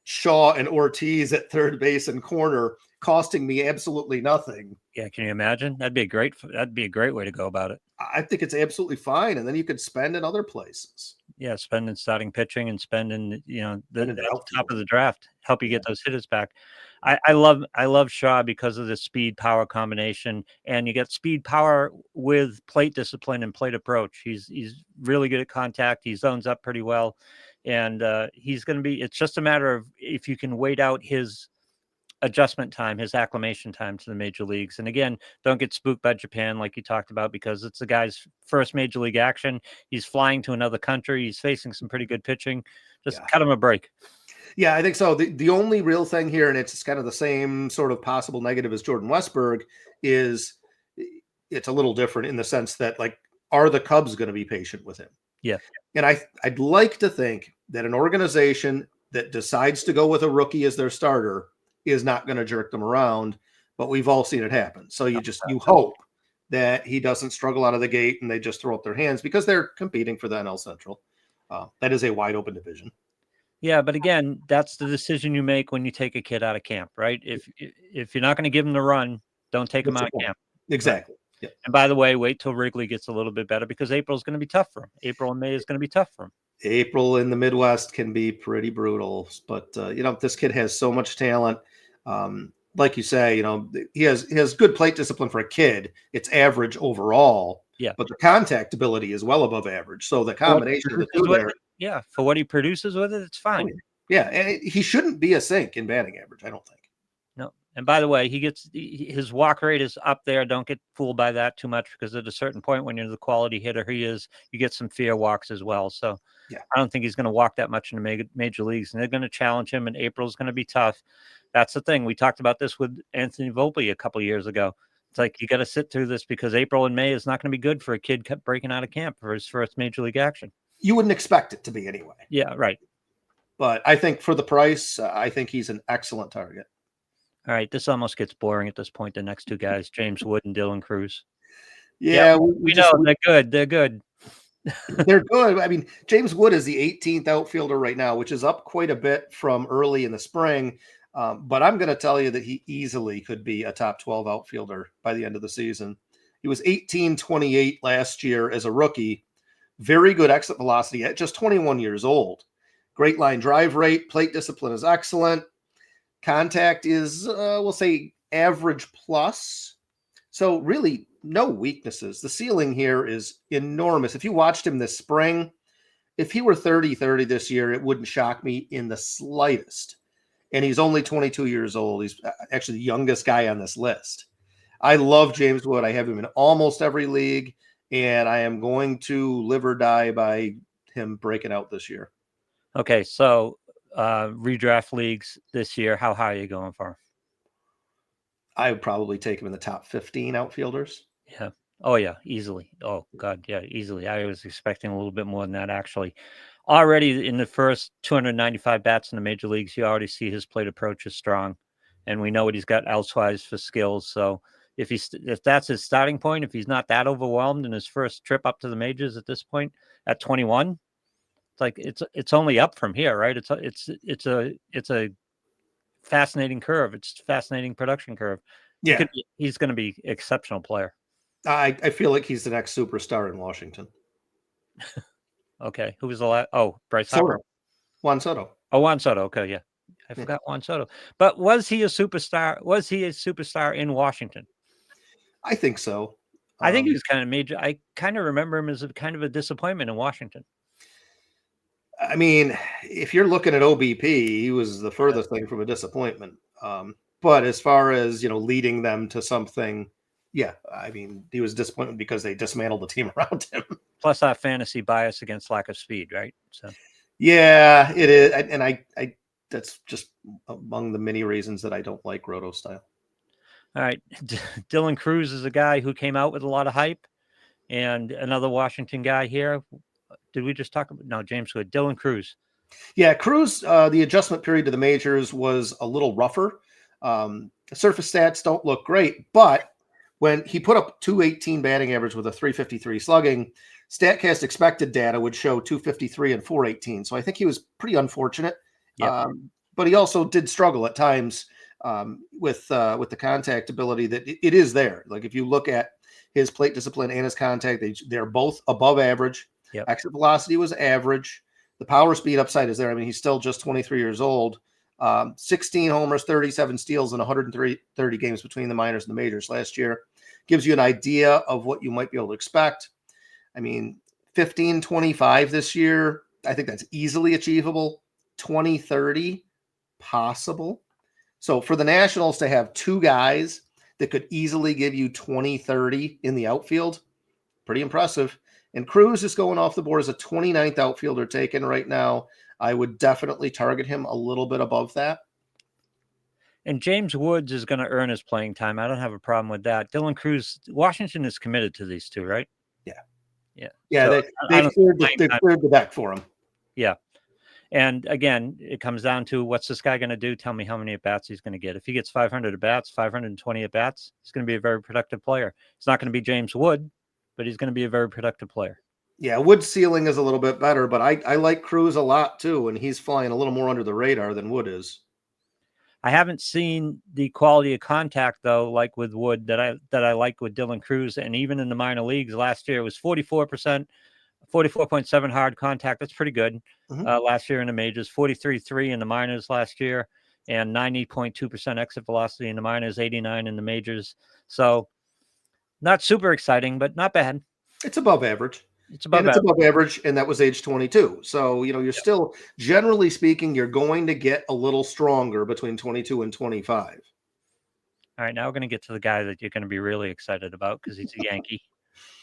Shaw and Ortiz at third base and corner costing me absolutely nothing. Yeah, can you imagine? That'd be a great way to go about it. I think it's absolutely fine, and then you could spend in other places. Yeah, spend in starting pitching and spend in the top of the draft, help you get those hitters back. I love Shaw because of the speed power combination, and you get speed power with plate discipline and plate approach. He's really good at contact. He zones up pretty well, and he's going to be. It's just a matter of if you can wait out his adjustment time, his acclimation time to the major leagues. And again, don't get spooked by Japan like you talked about, because it's the guy's first major league action. He's flying to another country. He's facing some pretty good pitching. Just cut him a break. Yeah, I think so. The only real thing here, and it's kind of the same sort of possible negative as Jordan Westburg, is it's a little different in the sense that, like, are the Cubs going to be patient with him? Yeah. And I'd like to think that an organization that decides to go with a rookie as their starter is not going to jerk them around, but we've all seen it happen. So you hope that he doesn't struggle out of the gate and they just throw up their hands, because they're competing for the NL Central. That is a wide open division. Yeah, but again, that's the decision you make when you take a kid out of camp, right? If you're not going to give him the run, don't take him out of camp. Exactly. Right? Yeah. And by the way, wait till Wrigley gets a little bit better, because April is going to be tough for him. April and May is going to be tough for him. April in the Midwest can be pretty brutal, but this kid has so much talent. Like you say, he has good plate discipline for a kid. It's average overall. Yeah. But the contact ability is well above average. So the combination of the two there. Yeah, for what he produces with it, it's fine. Yeah, and he shouldn't be a sink in batting average, I don't think. No. And by the way, his walk rate is up there. Don't get fooled by that too much, because at a certain point, when you're the quality hitter he is, you get some fair walks as well. So yeah, I don't think he's going to walk that much in the major leagues, and they're going to challenge him, and April's going to be tough. That's the thing. We talked about this with Anthony Volpe a couple of years ago. It's like, you got to sit through this, because April and May is not going to be good for a kid breaking out of camp for his first major league action. You wouldn't expect it to be anyway. Yeah, right. But I think for the price, I think he's an excellent target. All right, this almost gets boring at this point. The next two guys, James Wood and Dylan Cruz. Yeah, we know they're good. They're good. They're good. I mean, James Wood is the 18th outfielder right now, which is up quite a bit from early in the spring. But I'm going to tell you that he easily could be a top 12 outfielder by the end of the season. He was 18-28 last year as a rookie. Very good exit velocity at just 21 years old. Great line drive rate. Plate discipline is excellent. Contact is, we'll say, average plus. So really no weaknesses. The ceiling here is enormous. If you watched him this spring, if he were 30-30 this year, it wouldn't shock me in the slightest. And he's only 22 years old. He's actually the youngest guy on this list. I love James Wood. I have him in almost every league, and I am going to live or die by him breaking out this year. Okay, so redraft leagues this year, how high are you going for? I would probably take him in the top 15 outfielders. Yeah. Oh, yeah, easily. Oh, God, yeah, easily. I was expecting a little bit more than that, actually. Already in the first 295 bats in the major leagues, you already see his plate approach is strong, and we know what he's got elsewise for skills. So if that's his starting point, if he's not that overwhelmed in his first trip up to the majors at this point at 21, it's like it's only up from here, right? It's a fascinating curve. It's a fascinating production curve. Yeah, he's going to be an exceptional player. I feel like he's the next superstar in Washington. Okay, who was the last? Oh, Bryce Harper. Juan Soto. Oh, Juan Soto. Okay, yeah, I forgot Juan Soto. But was he a superstar? Was he a superstar in Washington? I think so. I think he was kind of major. I kind of remember him as a kind of a disappointment in Washington. I mean, if you're looking at OBP, he was the furthest thing from a disappointment. But as far as, leading them to something, yeah, I mean, he was disappointed because they dismantled the team around him. Plus that fantasy bias against lack of speed, right? So, yeah, it is. And I that's just among the many reasons that I don't like Roto style. All right. Dylan Cruz is a guy who came out with a lot of hype, and another Washington guy here. Did we just talk about? No, James Wood. Dylan Cruz. Yeah, Cruz, the adjustment period to the majors was a little rougher. Surface stats don't look great, but when he put up 218 batting average with a 353 slugging, StatCast expected data would show 253 and 418. So I think he was pretty unfortunate. Yep. But he also did struggle at times with the contact ability that it is there. Like if you look at his plate discipline and his contact, they're both above average. Yep. Exit velocity was average. The power speed upside is there. I mean, he's still just 23 years old. 16 homers, 37 steals in 130 games between the minors and the majors last year. Gives you an idea of what you might be able to expect. I mean, 15-25 this year, I think that's easily achievable. 20-30, possible. So for the Nationals to have two guys that could easily give you 20, 30 in the outfield, pretty impressive. And Cruz is going off the board as a 29th outfielder taken right now. I would definitely target him a little bit above that. And James Woods is going to earn his playing time. I don't have a problem with that. Dylan Cruz, Washington is committed to these two, right? Yeah. Yeah. Yeah, So they've cleared the deck for him. Yeah. And again, it comes down to what's this guy going to do? Tell me how many at-bats he's going to get. If he gets 500 at-bats, 520 at-bats, he's going to be a very productive player. It's not going to be James Wood, but he's going to be a very productive player. Yeah, Wood's ceiling is a little bit better, but I like Cruz a lot too, and he's flying a little more under the radar than Wood is. I haven't seen the quality of contact though, like with Wood, that I like with Dylan Cruz, and even in the minor leagues last year, it was 44%, 44.7 hard contact. That's pretty good. Last year in the majors, 43.3 in the minors last year, and 90.2% exit velocity in the minors, 89 in the majors. So not super exciting, but not bad. It's above average. It's above average, and that was age 22. So, you're still, generally speaking, you're going to get a little stronger between 22 and 25. All right, now we're going to get to the guy that you're going to be really excited about because he's a Yankee.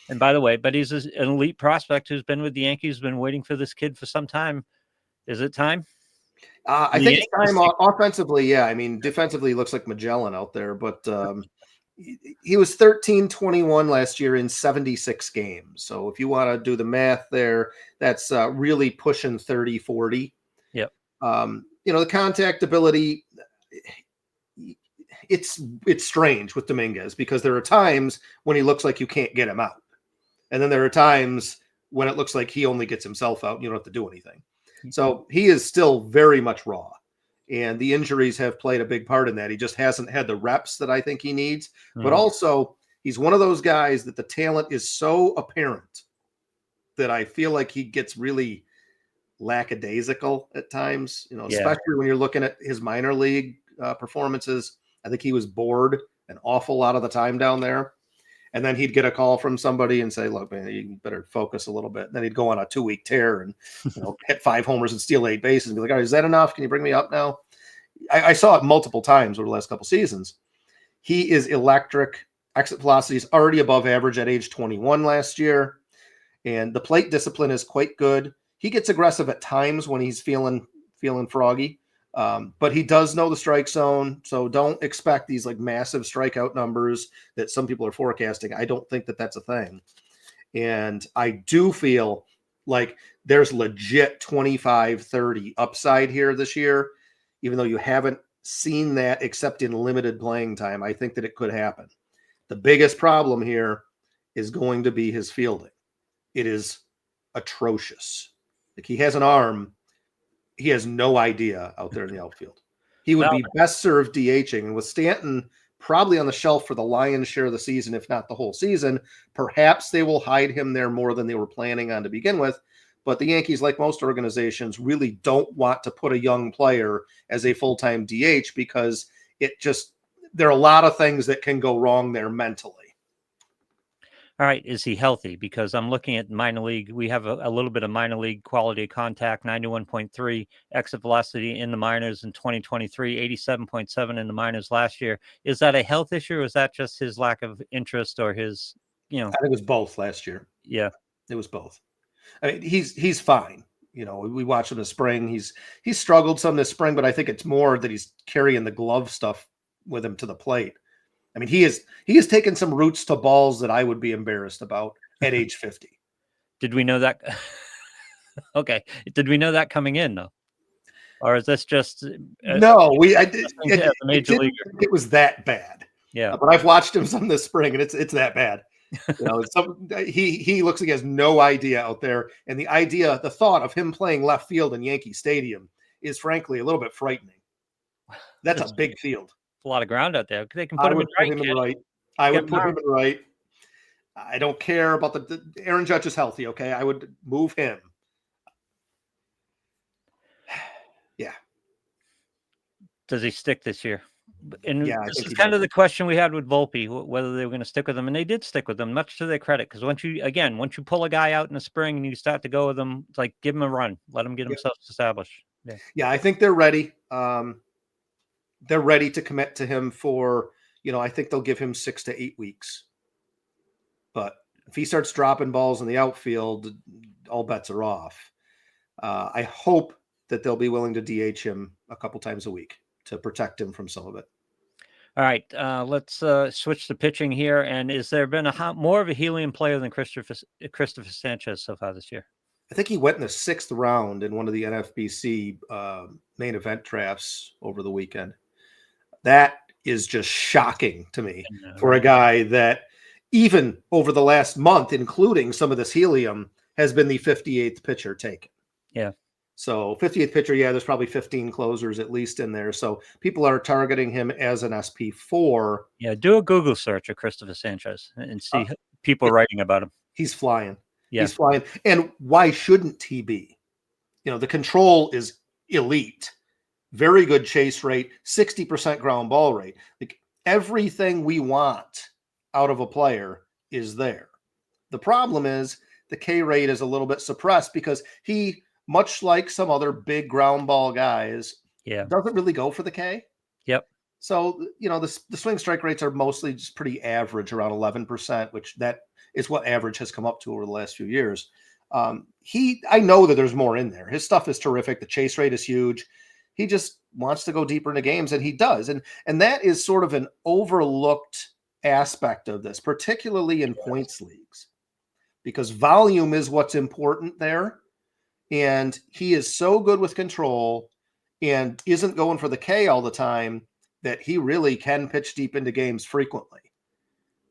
And by the way, but he's an elite prospect who's been with the Yankees, been waiting for this kid for some time. Is it time? I think it's time offensively. Yeah, I mean, defensively, he looks like Magellan out there, but he was 13-21 last year in 76 games. So if you want to do the math there, that's really pushing 30-40. Yep. The contact ability, it's strange with Dominguez because there are times when he looks like you can't get him out. And then there are times when it looks like he only gets himself out and you don't have to do anything. So he is still very much raw. And the injuries have played a big part in that. He just hasn't had the reps that I think he needs. But also, he's one of those guys that the talent is so apparent that I feel like he gets really lackadaisical at times, especially when you're looking at his minor league performances. I think he was bored an awful lot of the time down there. And then he'd get a call from somebody and say, look, man, you better focus a little bit. And then he'd go on a 2-week tear and hit 5 homers and steal 8 bases and be like, all right, is that enough? Can you bring me up now? I saw it multiple times over the last couple seasons. He is electric. Exit velocity is already above average at age 21 last year. And the plate discipline is quite good. He gets aggressive at times when he's feeling froggy. But he does know the strike zone, so don't expect these like massive strikeout numbers that some people are forecasting. I don't think that that's a thing. And I do feel like there's legit 25-30 upside here this year, even though you haven't seen that except in limited playing time. I think that it could happen. The biggest problem here is going to be his fielding. It is atrocious. Like he has an arm. He has no idea out there in the outfield. He would be best served DHing. And with Stanton probably on the shelf for the lion's share of the season, if not the whole season, perhaps they will hide him there more than they were planning on to begin with. But the Yankees, like most organizations, really don't want to put a young player as a full-time DH because there are a lot of things that can go wrong there mentally. All right, is he healthy? Because I'm looking at minor league. We have a little bit of minor league quality of contact, 91.3 exit velocity in the minors in 2023, 87.7 in the minors last year. Is that a health issue or is that just his lack of interest or his, I think it was both last year. Yeah. It was both. I mean, he's fine. We watched him this spring. He's struggled some this spring, but I think it's more that he's carrying the glove stuff with him to the plate. I mean, he has taken some roots to balls that I would be embarrassed about at age 50. Did we know that? Okay. Did we know that coming in though? Or is this just no? It was that bad. Yeah, but I've watched him some this spring, and it's that bad. He looks like he has no idea out there, and the thought of him playing left field in Yankee Stadium is frankly a little bit frightening. That's a big field. A lot of ground out there. They can put him in right. I would put him in right. I don't care about the Aaron Judge is healthy. Okay, I would move him. Yeah. Does he stick this year? And yeah, this is kind of the question we had with Volpe, whether they were going to stick with him, and they did stick with him, much to their credit. Because once you pull a guy out in the spring and you start to go with him, it's like give him a run, let him get himself established. Yeah, I think they're ready. they're ready to commit to him for, I think they'll give him 6 to 8 weeks. But if he starts dropping balls in the outfield, all bets are off. I hope that they'll be willing to DH him a couple times a week to protect him from some of it. All right, let's switch to pitching here. And is there been more of a helium player than Christopher Sanchez so far this year? I think he went in the 6th round in one of the NFBC main event drafts over the weekend. That is just shocking to me for a guy that even over the last month, including some of this helium, has been the 58th pitcher taken. Yeah. So 58th pitcher, there's probably 15 closers at least in there. So people are targeting him as an SP4. Yeah, do a Google search of Christopher Sanchez and see people writing about him. He's flying. Yeah. He's flying. And why shouldn't he be? The control is elite. Very good chase rate, 60% ground ball rate. Like everything we want out of a player is there. The problem is the K rate is a little bit suppressed because he, much like some other big ground ball guys, doesn't really go for the K. Yep. So, the swing strike rates are mostly just pretty average, around 11%, which that is what average has come up to over the last few years. I know that there's more in there. His stuff is terrific. The chase rate is huge. He just wants to go deeper into games, and he does. And that is sort of an overlooked aspect of this, particularly in points leagues, because volume is what's important there. And he is so good with control and isn't going for the K all the time that he really can pitch deep into games frequently.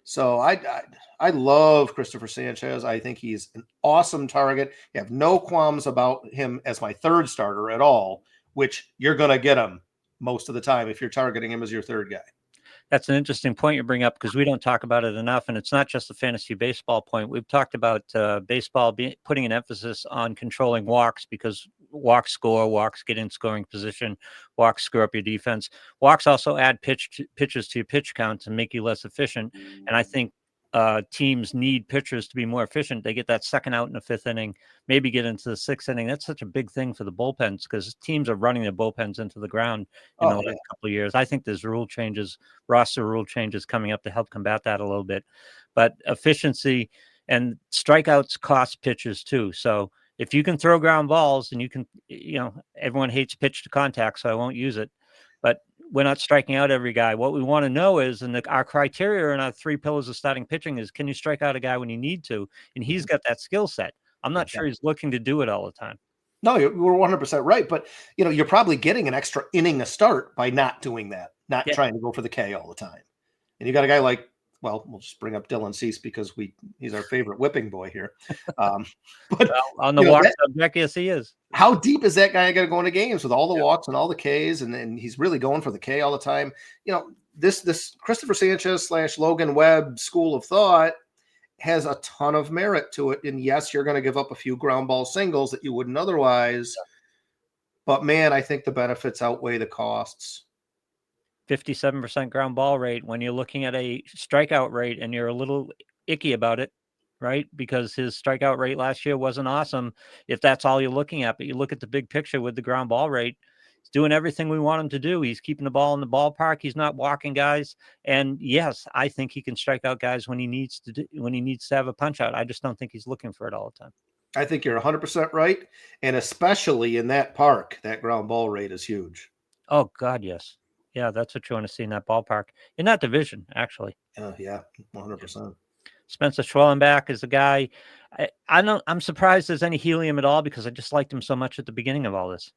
So I love Christopher Sanchez. I think he's an awesome target. You have no qualms about him as my third starter at all, which you're going to get him most of the time if you're targeting him as your third guy. That's an interesting point you bring up because we don't talk about it enough. And it's not just a fantasy baseball point. We've talked about baseball putting an emphasis on controlling walks because walks score, walks get in scoring position, walks screw up your defense. Walks also add pitches to your pitch count to make you less efficient. And I think teams need pitchers to be more efficient. They get that second out in the 5th inning, maybe get into the 6th inning. That's such a big thing for the bullpens because teams are running their bullpens into the ground in the last couple of years. I think there's roster rule changes coming up to help combat that a little bit. But efficiency and strikeouts cost pitchers too. So if you can throw ground balls and you can, everyone hates pitch to contact, so I won't use it. But we're not striking out every guy. What we want to know is, and our criteria and our 3 pillars of starting pitching is, can you strike out a guy when you need to? And he's got that skill set. I'm not sure he's looking to do it all the time. No, you're 100% right. But, you're probably getting an extra inning a start by not doing that, not trying to go for the K all the time. And you got a guy like, well, we'll just bring up Dylan Cease because he's our favorite whipping boy here. But on the walk subject, yes, he is. How deep is that guy going to go into games with all the walks and all the Ks, and he's really going for the K all the time? This Christopher Sanchez / Logan Webb school of thought has a ton of merit to it. And yes, you're going to give up a few ground ball singles that you wouldn't otherwise. But man, I think the benefits outweigh the costs. 57% ground ball rate when you're looking at a strikeout rate and you're a little icky about it, right? Because his strikeout rate last year wasn't awesome if that's all you're looking at. But you look at the big picture with the ground ball rate, he's doing everything we want him to do. He's keeping the ball in the ballpark. He's not walking guys. And yes, I think he can strike out guys when he needs to have a punch out. I just don't think he's looking for it all the time. I think you're 100% right. And especially in that park, that ground ball rate is huge. Oh, God, yes. Yeah, that's what you want to see in that ballpark. In that division, actually. Yeah, 100%. Spencer Schwellenbach is a guy. I'm surprised there's any helium at all because I just liked him so much at the beginning of all this.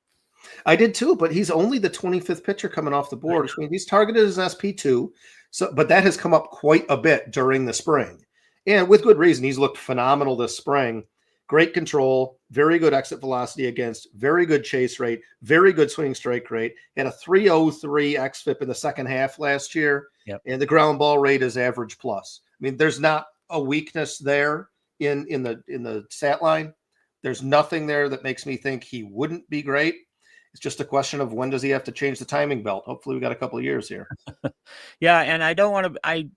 I did too, but he's only the 25th pitcher coming off the board, which means he's targeted as SP2. But that has come up quite a bit during the spring. And with good reason. He's looked phenomenal this spring. Great control, very good exit velocity against, very good chase rate, very good swing strike rate. Had a 303 xFIP in the second half last year. Yep. And the ground ball rate is average plus. I mean, there's not a weakness there in the stat line. There's nothing there that makes me think he wouldn't be great. It's just a question of when does he have to change the timing belt? Hopefully we got a couple of years here. Yeah, and I don't want to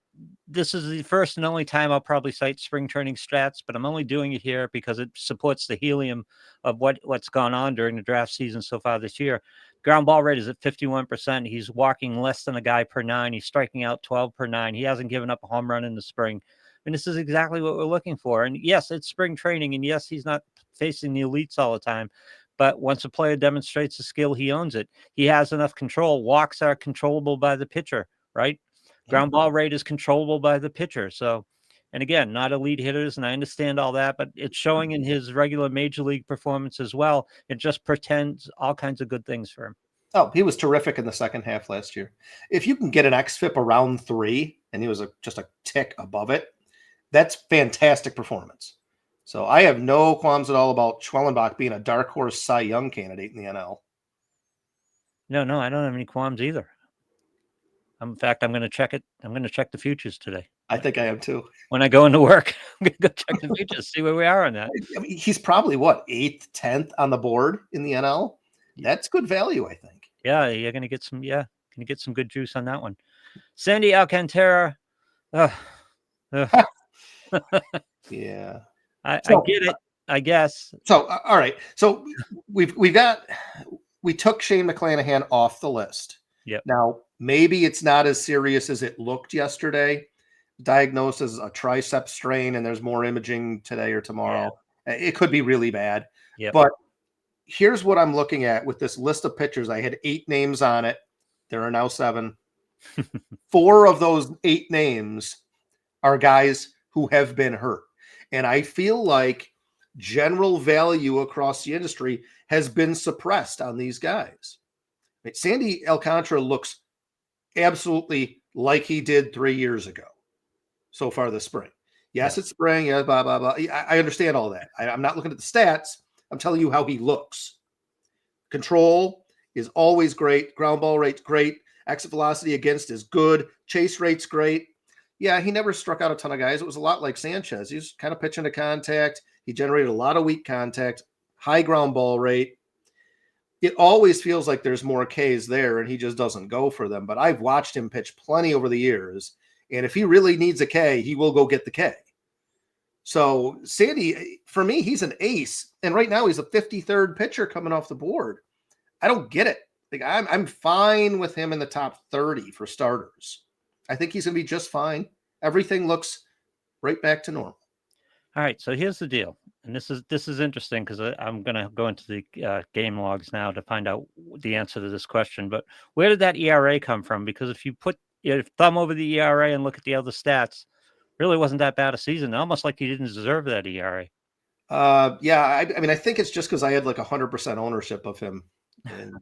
this is the first and only time I'll probably cite spring training stats, but I'm only doing it here because it supports the helium of what's gone on during the draft season so far this year. Ground ball rate is at 51%. He's walking less than a guy per 9. He's striking out 12 per 9. He hasn't given up a home run in the spring. And this is exactly what we're looking for. And yes, it's spring training. And yes, he's not facing the elites all the time. But once a player demonstrates the skill, he owns it. He has enough control. Walks are controllable by the pitcher, right? Ground ball rate is controllable by the pitcher. So, and again, not elite hitters, and I understand all that, but it's showing in his regular major league performance as well. It just pretends all kinds of good things for him. Oh, he was terrific in the second half last year. If you can get an xFIP around 3, and he was just a tick above it, that's fantastic performance. So I have no qualms at all about Schwellenbach being a dark horse Cy Young candidate in the NL. No, I don't have any qualms either. In fact, I'm going to check it. I'm going to check the futures today. I think I am too. When I go into work, I'm going to go check the futures, see where we are on that. I mean, he's probably what, 8th, 10th on the board in the NL. That's good value, I think. Yeah, you're going to get some. Yeah, going to get some good juice on that one. Sandy Alcantara. Yeah, I get it. I guess. So all right. So we took Shane McClanahan off the list. Yep. Now maybe it's not as serious as it looked yesterday. Diagnosed as a tricep strain, and there's more imaging today or tomorrow. Yeah. It could be really bad. Yep. But here's what I'm looking at with this list of pitchers. I had 8 names on it. There are now 7. 4 of those 8 names are guys who have been hurt. And I feel like general value across the industry has been suppressed on these guys. Sandy Alcantara looks absolutely like he did 3 years ago so far this spring. Yes, it's spring. Yeah, blah, blah, blah. I understand all that. I'm not looking at the stats. I'm telling you how he looks. Control is always great. Ground ball rate's great. Exit velocity against is good. Chase rate's great. Yeah, he never struck out a ton of guys. It was a lot like Sanchez. He was kind of pitching to contact. He generated a lot of weak contact, high ground ball rate. It always feels like there's more Ks there, and he just doesn't go for them. But I've watched him pitch plenty over the years, and if he really needs a K, he will go get the K. So Sandy, for me, he's an ace, and right now he's a 53rd pitcher coming off the board. I don't get it. Like I'm fine with him in the top 30 for starters. I think he's going to be just fine. Everything looks right back to normal. All right, so here's the deal, and this is interesting because I'm going to go into the game logs now to find out the answer to this question. But where did that ERA come from? Because if you put your thumb over the ERA and look at the other stats, really wasn't that bad a season. Almost like he didn't deserve that ERA. Yeah, I mean, I think it's just because I had like 100% ownership of him, and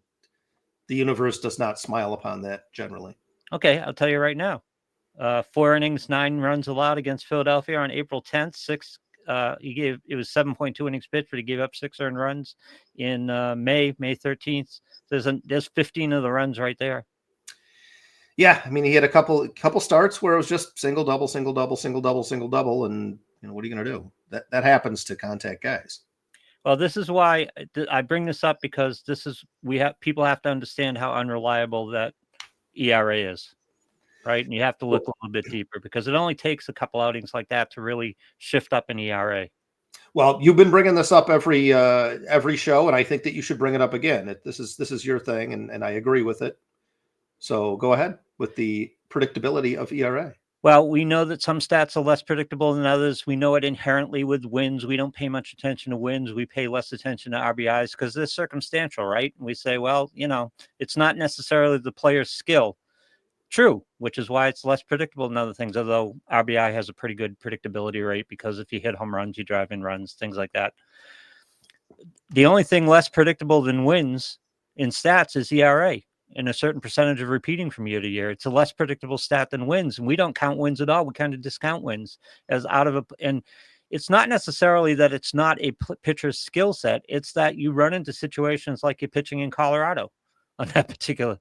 the universe does not smile upon that generally. Okay, I'll tell you right now. 4 innings, 9 runs allowed against Philadelphia on April 10th. It was 7.2 innings pitched, but he gave up 6 earned runs in May 13th. There's 15 of the runs right there. Yeah, I mean, he had a couple starts where it was just single, double, single, double, single, double, single, double, and what are you going to do? That happens to contact guys. Well, this is why I bring this up, because people have to understand how unreliable that ERA is, right? And you have to look a little bit deeper, because it only takes a couple outings like that to really shift up an ERA. Well, you've been bringing this up every show, and I think that you should bring it up again. This is your thing, and I agree with it. So go ahead with the predictability of ERA. Well, we know that some stats are less predictable than others. We know it inherently with wins. We don't pay much attention to wins. We pay less attention to RBIs because they're circumstantial, right? And we say, well, it's not necessarily the player's skill. True, which is why it's less predictable than other things, although RBI has a pretty good predictability rate because if you hit home runs, you drive in runs, things like that. The only thing less predictable than wins in stats is ERA. And a certain percentage of repeating from year to year. It's a less predictable stat than wins. And we don't count wins at all. We kind of discount wins as and it's not necessarily that it's not a pitcher's skill set. It's that you run into situations like you're pitching in Colorado on that particular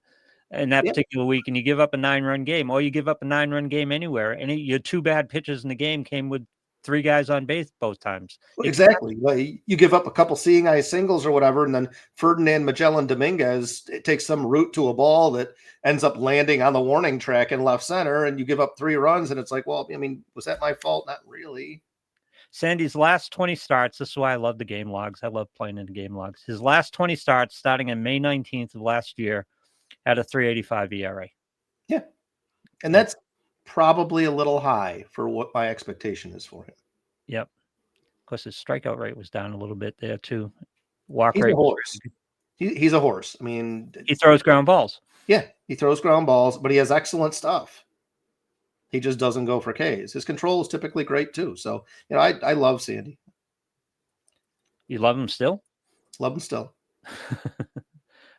week, and you give up a 9-run game, or you give up a 9-run game anywhere. And your 2 bad pitches in the game came with 3 guys on base both times. Exactly. Like you give up a couple seeing eye singles or whatever, and then Ferdinand Magellan Dominguez takes some route to a ball that ends up landing on the warning track in left center, and you give up 3 runs, and it's like, well, I mean, was that my fault? Not really. Sandy's last 20 starts, this is why I love the game logs. I love playing in the game logs. His last 20 starts, starting on May 19th of last year, had a 3.85 ERA. Yeah. And that's probably a little high for what my expectation is for him. Yep. Of course, his strikeout rate was down a little bit there, too. Walk He's rate a horse. He's a horse. I mean, he throws ground balls. Yeah, he throws ground balls, but he has excellent stuff. He just doesn't go for Ks. His control is typically great too. So, I love Sandy. You love him still? Love him still.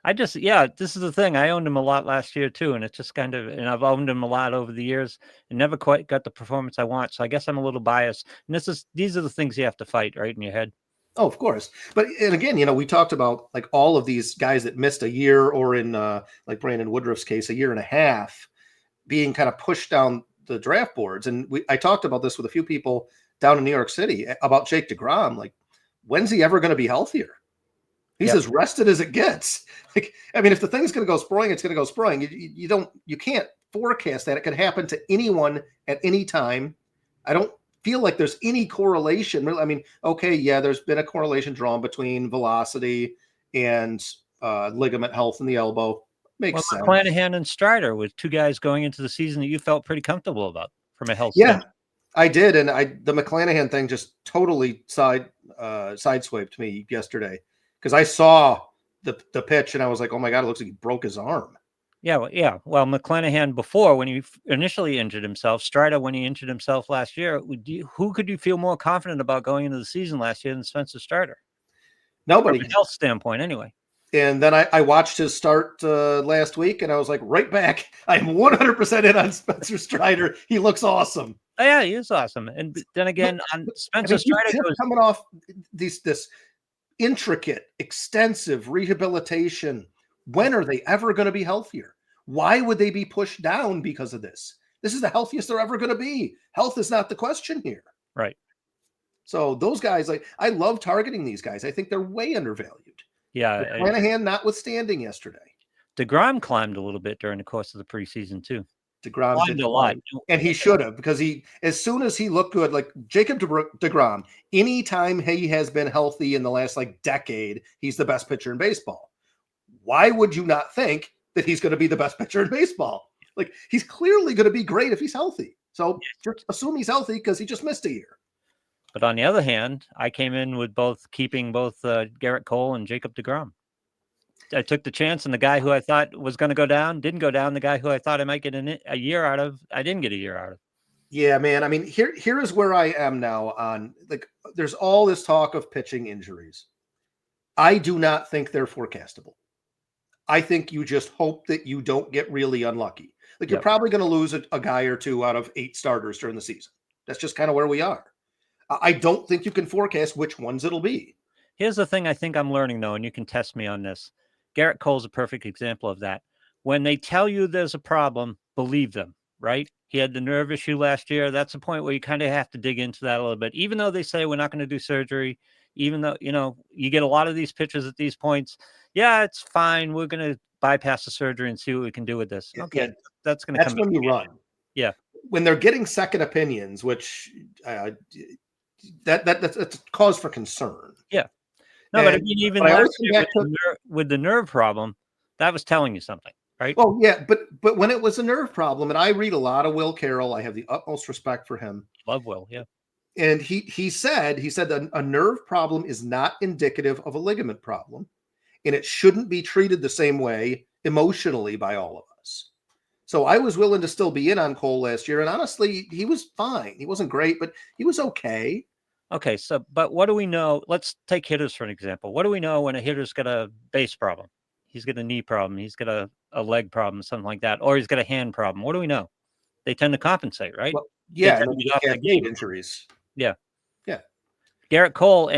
this is the thing. I owned him a lot last year too, and it's just and I've owned him a lot over the years and never quite got the performance I want. So I guess I'm a little biased. And these are the things you have to fight right in your head. Oh, of course. But and again, we talked about like all of these guys that missed a year, or in like Brandon Woodruff's case, a year and a half, being kind of pushed down the draft boards. And I talked about this with a few people down in New York City about Jake DeGrom. Like, when's he ever going to be healthier? He's as rested as it gets. Like, I mean, if the thing's going to go spring, it's going to go spring. You can't forecast that. It could happen to anyone at any time. I don't feel like there's any correlation. I mean, okay, yeah, there's been a correlation drawn between velocity and ligament health in the elbow. Makes sense. McClanahan and Strider with two guys going into the season that you felt pretty comfortable about from a health standpoint. standpoint. I did, and the McClanahan thing just totally sideswiped me yesterday because I saw the pitch and I was like, oh my God, it looks like he broke his arm. Yeah. Well, McClanahan before, when he initially injured himself, Strider when he injured himself last year, who could you feel more confident about going into the season last year than Spencer Strider? Nobody. From a health standpoint, anyway. And then I watched his start last week, and I was like, right back. I'm 100% in on Spencer Strider. He looks awesome. Oh, yeah, he is awesome. And then again, on Spencer Strider coming off this intricate, extensive rehabilitation. When are they ever going to be healthier? Why would they be pushed down because of this? This is the healthiest they're ever going to be. Health is not the question here. Right. So those guys, I love targeting these guys. I think they're way undervalued. Yeah. McClanahan notwithstanding yesterday. DeGrom climbed a little bit during the course of the preseason too. DeGrom did a lot. And he should have, because as soon as he looked good, like Jacob DeGrom, anytime he has been healthy in the last decade, he's the best pitcher in baseball. Why would you not think that he's going to be the best pitcher in baseball? Like, he's clearly going to be great if he's healthy. So just assume he's healthy because he just missed a year. But on the other hand, I came in with keeping both Garrett Cole and Jacob DeGrom. I took the chance, and the guy who I thought was going to go down didn't go down. The guy who I thought I might get a year out of, I didn't get a year out of. Yeah, man. I mean, here is where I am now on, there's all this talk of pitching injuries. I do not think they're forecastable. I think you just hope that you don't get really unlucky. You're probably going to lose a guy or two out of 8 starters during the season. That's just kind of where we are. I don't think you can forecast which ones it'll be. Here's the thing I think I'm learning, though, and you can test me on this. Garrett Cole's a perfect example of that. When they tell you there's a problem, believe them, right? He had the nerve issue last year. That's a point where you kind of have to dig into that a little bit. Even though they say we're not going to do surgery, even though, you get a lot of these pitches at these points. Yeah, it's fine. We're going to bypass the surgery and see what we can do with this. Okay, yeah. That's going to come. That's when you run. Yeah. When they're getting second opinions, which that's cause for concern. Yeah. No, but I mean, even last year with the nerve problem, that was telling you something, right? Well, yeah, but when it was a nerve problem, and I read a lot of Will Carroll, I have the utmost respect for him. Love Will, yeah. And he said that a nerve problem is not indicative of a ligament problem, and it shouldn't be treated the same way emotionally by all of us. So I was willing to still be in on Cole last year, and honestly, he was fine. He wasn't great, but he was okay. Okay, so, but what do we know? Let's take hitters for an example. What do we know when a hitter's got a base problem? He's got a knee problem. He's got a leg problem, something like that. Or he's got a hand problem. What do we know? They tend to compensate, right? Well, yeah, injuries. Yeah. Yeah. Garrett Cole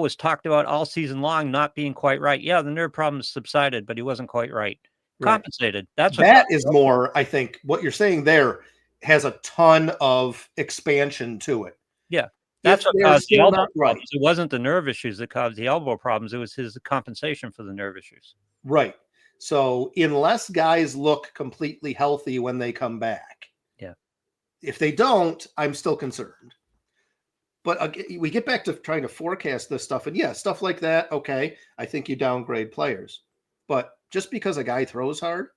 was talked about all season long not being quite right. Yeah, the nerve problem subsided, but he wasn't quite right. Compensated. That's what that is more, I think, what you're saying there has a ton of expansion to it. Yeah. That's what caused the elbow problems. It wasn't the nerve issues that caused the elbow problems. It was his compensation for the nerve issues. Right. So unless guys look completely healthy when they come back, yeah. If they don't, I'm still concerned. But we get back to trying to forecast this stuff, and yeah, stuff like that. Okay, I think you downgrade players, but just because a guy throws hard,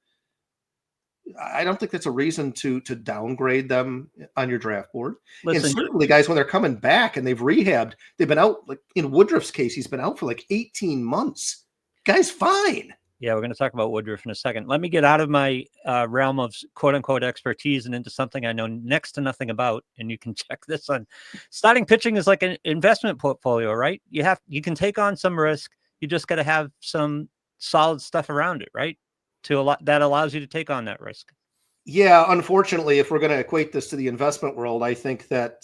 I don't think that's a reason to downgrade them on your draft board. And Listen, certainly, guys, when they're coming back and they've rehabbed, they've been out. Like in Woodruff's case, he's been out for like 18 months. Guy's fine. yeah, we're going to talk about Woodruff in a second. Let me get out of my realm of quote unquote expertise and into something I know next to nothing about. And you can check this on. Starting pitching is like an investment portfolio, right? You can take on some risk. You just got to have some solid stuff around it, right? That allows you to take on that risk. Yeah, unfortunately, if we're going to equate this to the investment world, I think that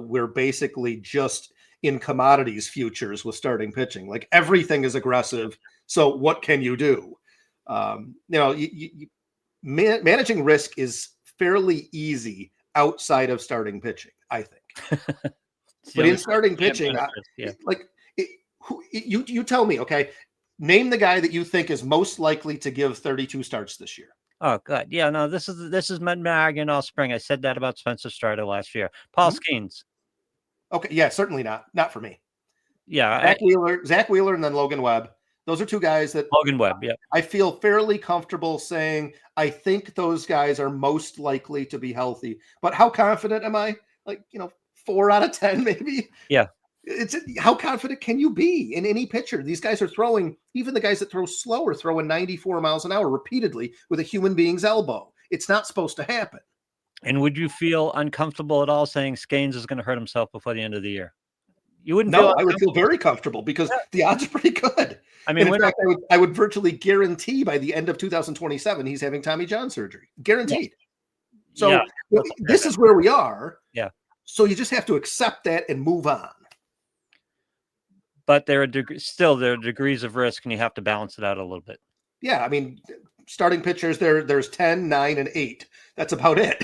we're basically just in commodities futures with starting pitching. Like everything is aggressive. So what can you do? Managing risk is fairly easy outside of starting pitching, I think. But in starting pitching, you tell me, okay, name the guy that you think is most likely to give 32 starts this year. Oh God, yeah, no, this is been nagging all spring. I said that about Spencer Strider last year. Paul Skeens. Okay, yeah, certainly not for me. Yeah, Zach Wheeler, and then Logan Webb. Those are two guys that Logan Webb. Yeah, I feel fairly comfortable saying I think those guys are most likely to be healthy. But how confident am I? Like 4 out of 10, maybe. Yeah. It's how confident can you be in any pitcher? These guys are throwing, even the guys that throw slow are throwing 94 miles an hour repeatedly with a human being's elbow. It's not supposed to happen. And would you feel uncomfortable at all saying Skeens is going to hurt himself before the end of the year? You wouldn't. No, I would feel very comfortable because the odds are pretty good. I mean, in fact, I would virtually guarantee by the end of 2027 he's having Tommy John surgery. Guaranteed. So this is where we are. Yeah. So you just have to accept that and move on. But there are degrees of risk, and you have to balance it out a little bit. Yeah, I mean, starting pitchers there's 10, 9, and 8. That's about it.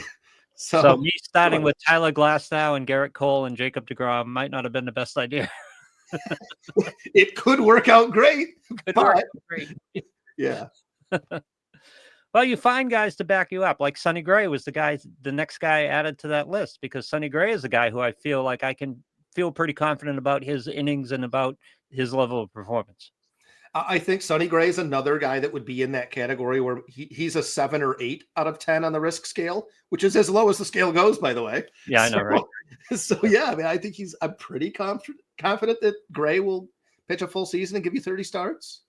So me starting with Tyler Glasnow and Garrett Cole and Jacob deGrom might not have been the best idea. It could work out great. Yeah. Well, you find guys to back you up. Like Sonny Gray was the next guy added to that list, because Sonny Gray is a guy who I feel like I can feel pretty confident about his innings and about his level of performance. I think Sonny Gray is another guy that would be in that category where he's a 7 or 8 out of 10 on the risk scale, which is as low as the scale goes, by the way. Yeah, I know, right? So yeah, I mean, I think I'm pretty confident that Gray will pitch a full season and give you 30 starts.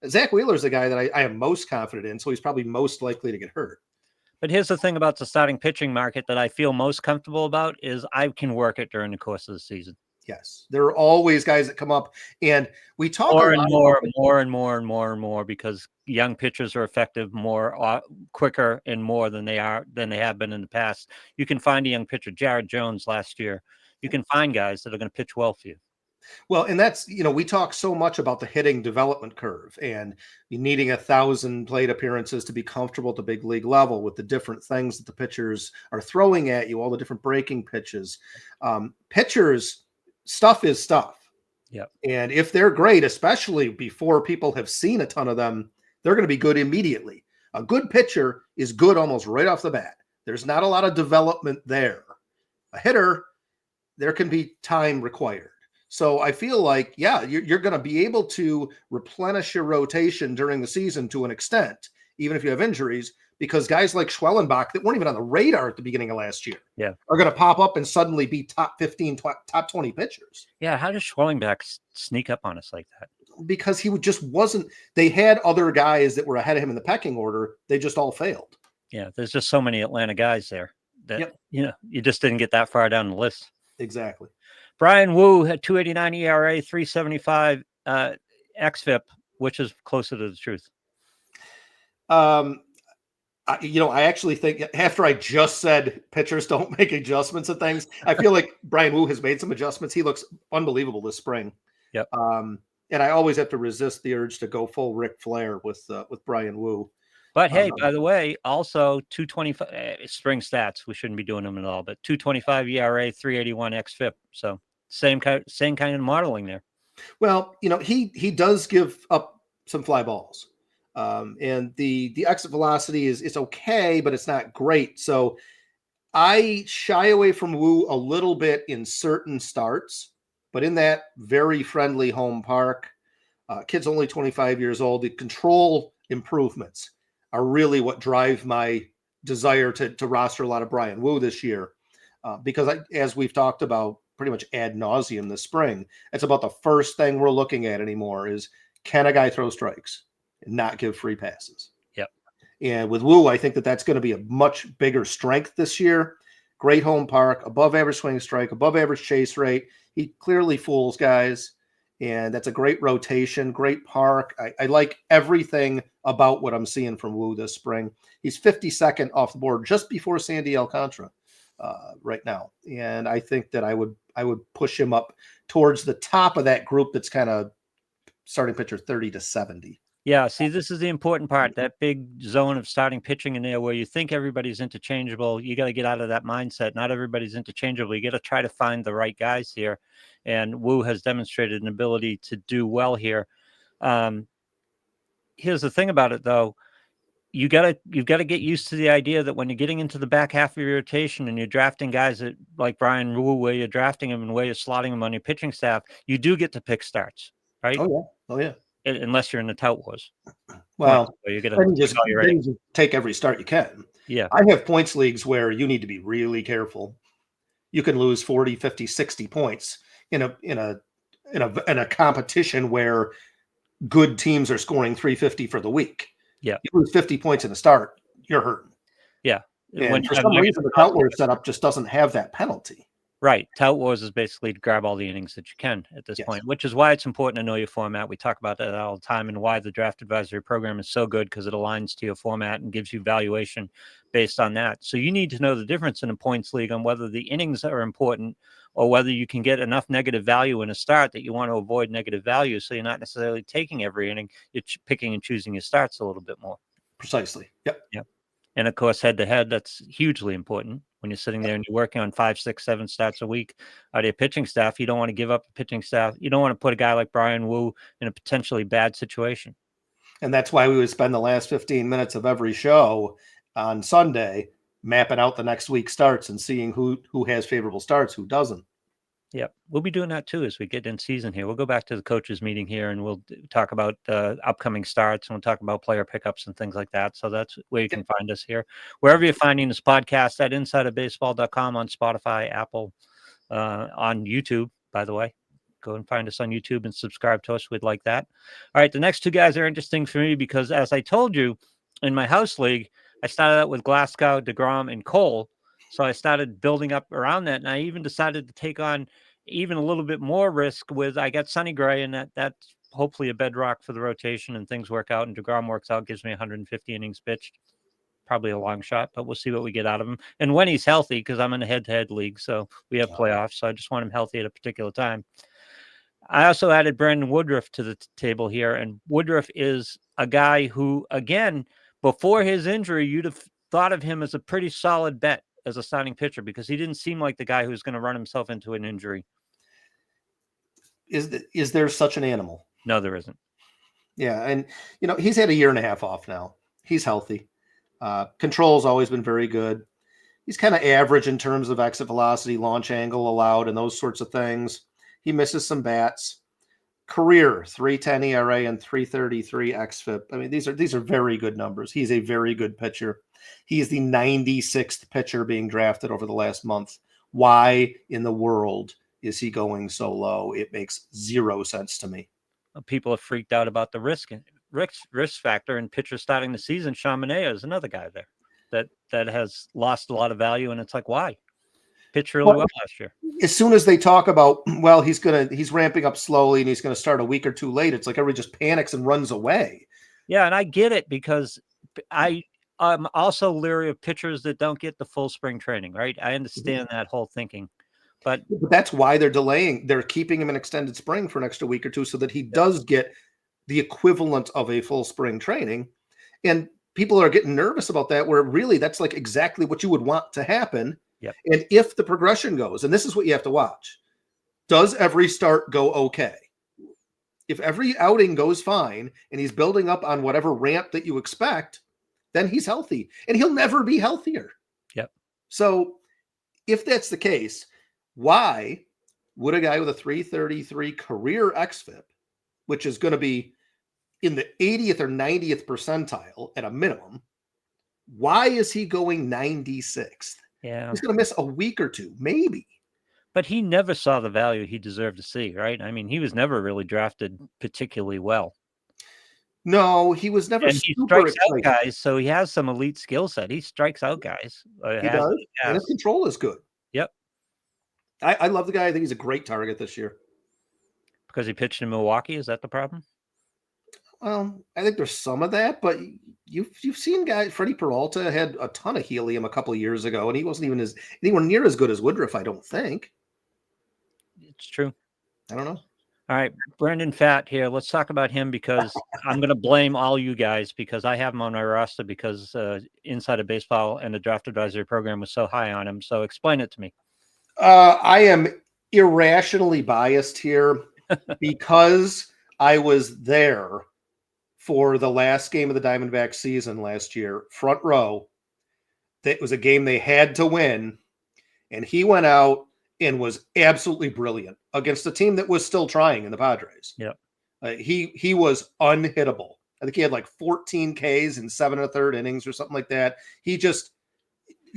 Zach Wheeler is the guy that I am most confident in, so he's probably most likely to get hurt. But here's the thing about the starting pitching market that I feel most comfortable about is I can work it during the course of the season. Yes, there are always guys that come up, and we talk more and more because young pitchers are effective quicker and more than they have been in the past. You can find a young pitcher, Jared Jones last year. You can find guys that are going to pitch well for you. Well, and that's, we talk so much about the hitting development curve and you needing 1,000 plate appearances to be comfortable at the big league level with the different things that the pitchers are throwing at you, all the different breaking pitches. Pitchers, stuff is stuff. Yeah. And if they're great, especially before people have seen a ton of them, they're going to be good immediately. A good pitcher is good almost right off the bat. There's not a lot of development there. A hitter, there can be time required. So I feel like, you're going to be able to replenish your rotation during the season to an extent, even if you have injuries, because guys like Schwellenbach that weren't even on the radar at the beginning of last year are going to pop up and suddenly be top 15, top 20 pitchers. Yeah, how does Schwellenbach sneak up on us like that? Because he just wasn't – they had other guys that were ahead of him in the pecking order. They just all failed. Yeah, there's just so many Atlanta guys there that, you just didn't get that far down the list. Exactly. Brian Wu had 2.89 ERA, 3.75 xFIP, which is closer to the truth. I actually think after I just said pitchers don't make adjustments and things, I feel like Brian Wu has made some adjustments. He looks unbelievable this spring. Yep. And I always have to resist the urge to go full Ric Flair with Brian Wu. But hey, by the way, also 2.25 spring stats. We shouldn't be doing them at all, but 2.25 ERA, 3.81 xFIP. So same kind of modeling there. Well, he does give up some fly balls, and the exit velocity is okay, but it's not great. So I shy away from Wu a little bit in certain starts, but in that very friendly home park, kid's only 25 years old. The control improvements are really what drive my desire to roster a lot of Brian Wu this year. Because as we've talked about pretty much ad nauseum this spring, it's about the first thing we're looking at anymore is, can a guy throw strikes and not give free passes? Yep. And with Wu, I think that that's going to be a much bigger strength this year. Great home park, above average swing strike, above average chase rate. He clearly fools guys, and that's a great rotation, great park. I like everything about what I'm seeing from Wu this spring. He's 52nd off the board, just before Sandy Alcantara right now, and I think that I would push him up towards the top of that group that's kind of starting pitcher 30 to 70. Yeah, see, this is the important part, that big zone of starting pitching in there where you think everybody's interchangeable. You got to get out of that mindset. Not everybody's interchangeable. You got to try to find the right guys here. And Wu has demonstrated an ability to do well here. Here's the thing about it, though. You've got to get used to the idea that when you're getting into the back half of your rotation and you're drafting guys like Brian Wu, where you're drafting him and where you're slotting him on your pitching staff, you do get to pick starts, right? Oh yeah. Unless you're in the tout wars. Well, you get then you just take every start you can. Yeah. I have points leagues where you need to be really careful. You can lose 40, 50, 60 points in a competition where good teams are scoring 350 for the week. Yeah. You lose 50 points in a start, you're hurting. Yeah. And for some reason, the tout wars setup just doesn't have that penalty. Right. Tout wars is basically to grab all the innings that you can at this point, which is why it's important to know your format. We talk about that all the time, and why the draft advisory program is so good, because it aligns to your format and gives you valuation based on that. So you need to know the difference in a points league on whether the innings are important or whether you can get enough negative value in a start that you want to avoid negative value. So you're not necessarily taking every inning. You're picking and choosing your starts a little bit more. Precisely. Yep. And of course, head to head, that's hugely important. When you're sitting there and you're working on 5, 6, 7 starts a week out of your pitching staff, you don't want to give up a pitching staff. You don't want to put a guy like Brian Wu in a potentially bad situation. And that's why we would spend the last 15 minutes of every show on Sunday mapping out the next week's starts and seeing who has favorable starts, who doesn't. Yep. We'll be doing that too as we get in season here. We'll go back to the coaches meeting here and we'll talk about upcoming starts, and we'll talk about player pickups and things like that. So that's where you can find us here. Wherever you're finding this podcast, at insideofbaseball.com, on Spotify, Apple, on YouTube, by the way. Go and find us on YouTube and subscribe to us. We'd like that. All right. The next two guys are interesting for me because, as I told you, in my house league, I started out with Glasgow, DeGrom, and Cole. So I started building up around that, and I even decided to take on even a little bit more risk with, I got Sonny Gray, and that's hopefully a bedrock for the rotation, and things work out, and DeGrom works out, gives me 150 innings pitched. Probably a long shot, but we'll see what we get out of him. And when he's healthy, because I'm in a head-to-head league, so we have playoffs, so I just want him healthy at a particular time. I also added Brandon Woodruff to the table here, and Woodruff is a guy who, again, before his injury, you'd have thought of him as a pretty solid bet as a starting pitcher, because he didn't seem like the guy who's going to run himself into an injury. Is there such an animal? No, there isn't. Yeah, and he's had a year and a half off now. He's healthy. Control's always been very good. He's kind of average in terms of exit velocity, launch angle allowed, and those sorts of things. He misses some bats. Career 3.10 ERA and 3.33 xFIP. I mean, these are very good numbers. He's a very good pitcher. He is the 96th pitcher being drafted over the last month. Why in the world is he going so low? It makes zero sense to me. People have freaked out about the risk factor in pitchers starting the season. Sean Manaea is another guy there that has lost a lot of value, and it's like, why? Pitched really well last year. As soon as they talk about, well, he's ramping up slowly and he's going to start a week or two late, it's like everybody just panics and runs away. Yeah, and I get it, because I'm also leery of pitchers that don't get the full spring training, right? I understand that whole thinking. But that's why they're delaying. They're keeping him in extended spring for an extra week or two so that he does get the equivalent of a full spring training. And people are getting nervous about that, where really that's like exactly what you would want to happen. Yep. And if the progression goes, and this is what you have to watch, does every start go okay? If every outing goes fine and he's building up on whatever ramp that you expect, then he's healthy, and he'll never be healthier. Yep. So if that's the case, why would a guy with a 333 career xFIP, which is going to be in the 80th or 90th percentile at a minimum, why is he going 96th? Yeah. He's going to miss a week or two, maybe. But he never saw the value he deserved to see, right? I mean, he was never really drafted particularly well. No, he was never And he super strikes out exciting. guys, so he has some elite skill set. He strikes out guys. He does, and his control is good. Yep. I love the guy. I think he's a great target this year. Because he pitched in Milwaukee, is that the problem? Well, I think there's some of that, but you've seen guys. Freddie Peralta had a ton of helium a couple of years ago, and he wasn't even anywhere near as good as Woodruff, I don't think. It's true. I don't know. All right, Brendan Pfaadt here. Let's talk about him because I'm going to blame all you guys because I have him on my roster because Inside of Baseball and the Draft Advisory Program was so high on him. So explain it to me. I am irrationally biased here because I was there for the last game of the Diamondbacks season last year, front row. That was a game they had to win, and he went out and was absolutely brilliant against a team that was still trying in the Padres. Yep. He was unhittable. I think he had like 14 Ks in 7 1/3 innings or something like that.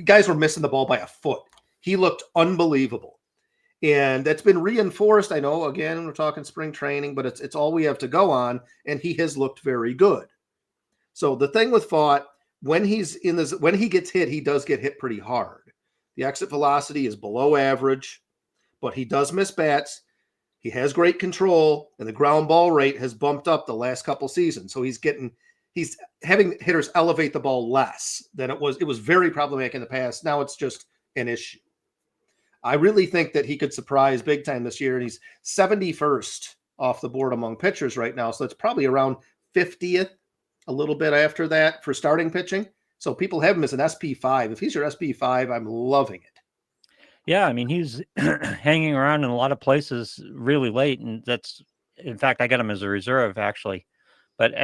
Guys were missing the ball by a foot. He looked unbelievable. And that's been reinforced. I know, again, we're talking spring training, but it's all we have to go on. And he has looked very good. So the thing with Pfaadt, when he gets hit, he does get hit pretty hard. The exit velocity is below average, but he does miss bats. He has great control, and the ground ball rate has bumped up the last couple seasons. So he's having hitters elevate the ball less than it was. It was very problematic in the past. Now it's just an issue. I really think that he could surprise big time this year, and he's 71st off the board among pitchers right now. So it's probably around 50th, a little bit after that for starting pitching. So people have him as an SP5. If he's your SP5, I'm loving it. Yeah, I mean, he's hanging around in a lot of places really late, and in fact, I got him as a reserve, actually. But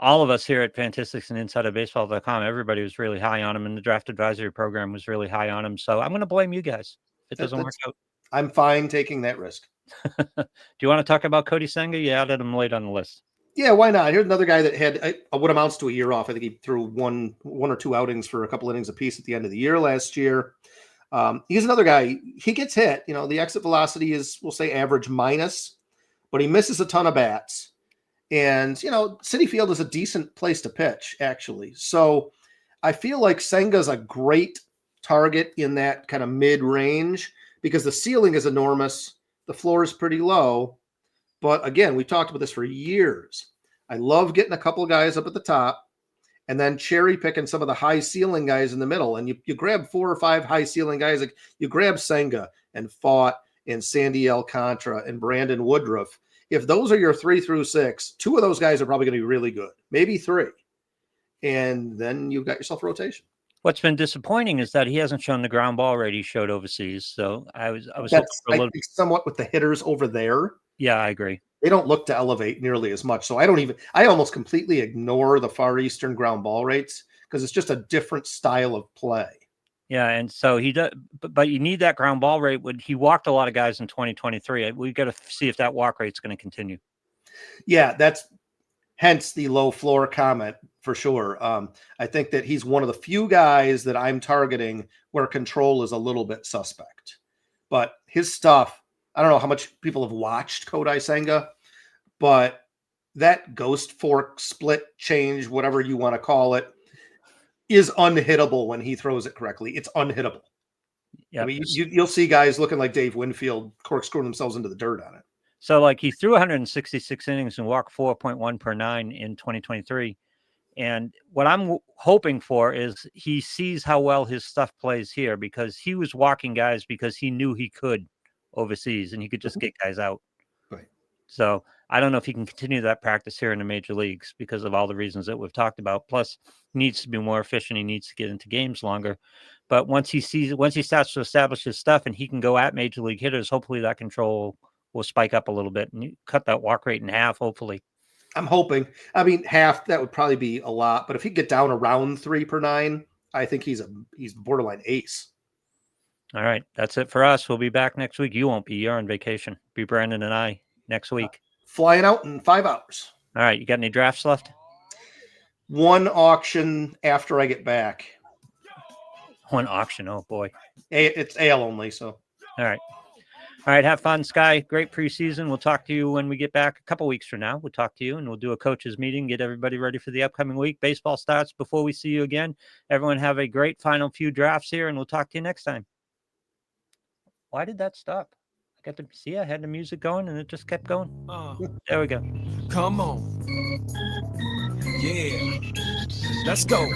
all of us here at Fantastics and InsideOfBaseball.com, everybody was really high on him, and the Draft Advisory Program was really high on him. So I'm going to blame you guys if it doesn't work out. I'm fine taking that risk. Do you want to talk about Cody Senga? You added him late on the list. Yeah, why not? Here's another guy that had what amounts to a year off. I think he threw one or two outings for a couple innings apiece at the end of the year last year. He's another guy. He gets hit. The exit velocity is, we'll say, average minus, but he misses a ton of bats. And, Citi Field is a decent place to pitch, actually. So I feel like Senga's a great target in that kind of mid-range because the ceiling is enormous. The floor is pretty low. But again, we talked about this for years. I love getting a couple of guys up at the top and then cherry picking some of the high ceiling guys in the middle. And you grab 4 or 5 high ceiling guys. Like you grab Senga and Pfaadt and Sandy Alcantara and Brandon Woodruff. If those are your 3 through 6, 2 of those guys are probably going to be really good, maybe 3. And then you've got yourself a rotation. What's been disappointing is that he hasn't shown the ground ball rate he showed overseas. So I was That's, hoping for a little think, somewhat with the hitters over there. Yeah, I agree. They don't look to elevate nearly as much. So I almost completely ignore the Far Eastern ground ball rates because it's just a different style of play. Yeah, and so he does, but you need that ground ball rate. He walked a lot of guys in 2023. We got to see if that walk rate is going to continue. Yeah, that's hence the low floor comment for sure. I think that he's one of the few guys that I'm targeting where control is a little bit suspect. But his stuff, I don't know how much people have watched Kodai Senga, but that ghost fork split change, whatever you want to call it, is unhittable when he throws it correctly. It's unhittable. Yep. I mean, you'll see guys looking like Dave Winfield corkscrewing themselves into the dirt on it. So, like, he threw 166 innings and walked 4.1 per 9 in 2023. And what I'm hoping for is he sees how well his stuff plays here because he was walking guys because he knew he could overseas and he could just get guys out. Right. So I don't know if he can continue that practice here in the major leagues because of all the reasons that we've talked about. Plus, he needs to be more efficient. He needs to get into games longer. But once he starts to establish his stuff and he can go at major league hitters, hopefully that control will spike up a little bit and cut that walk rate in half, hopefully. I'm hoping. I mean, half, that would probably be a lot. But if he get down around 3 per 9, I think he's borderline ace. All right. That's it for us. We'll be back next week. You won't be. You're on vacation. Be Brandon and I next week. Flying out in 5 hours. All right. You got any drafts left? One auction after I get back. One auction. Oh, boy. It's AL only, so. All right. All right. Have fun, Sky. Great preseason. We'll talk to you when we get back a couple weeks from now. We'll talk to you and we'll do a coaches meeting, get everybody ready for the upcoming week. Baseball starts before we see you again. Everyone have a great final few drafts here, and we'll talk to you next time. Why did that stop? I got to see, I had the music going and it just kept going. There we go. Come on. Yeah. Let's go.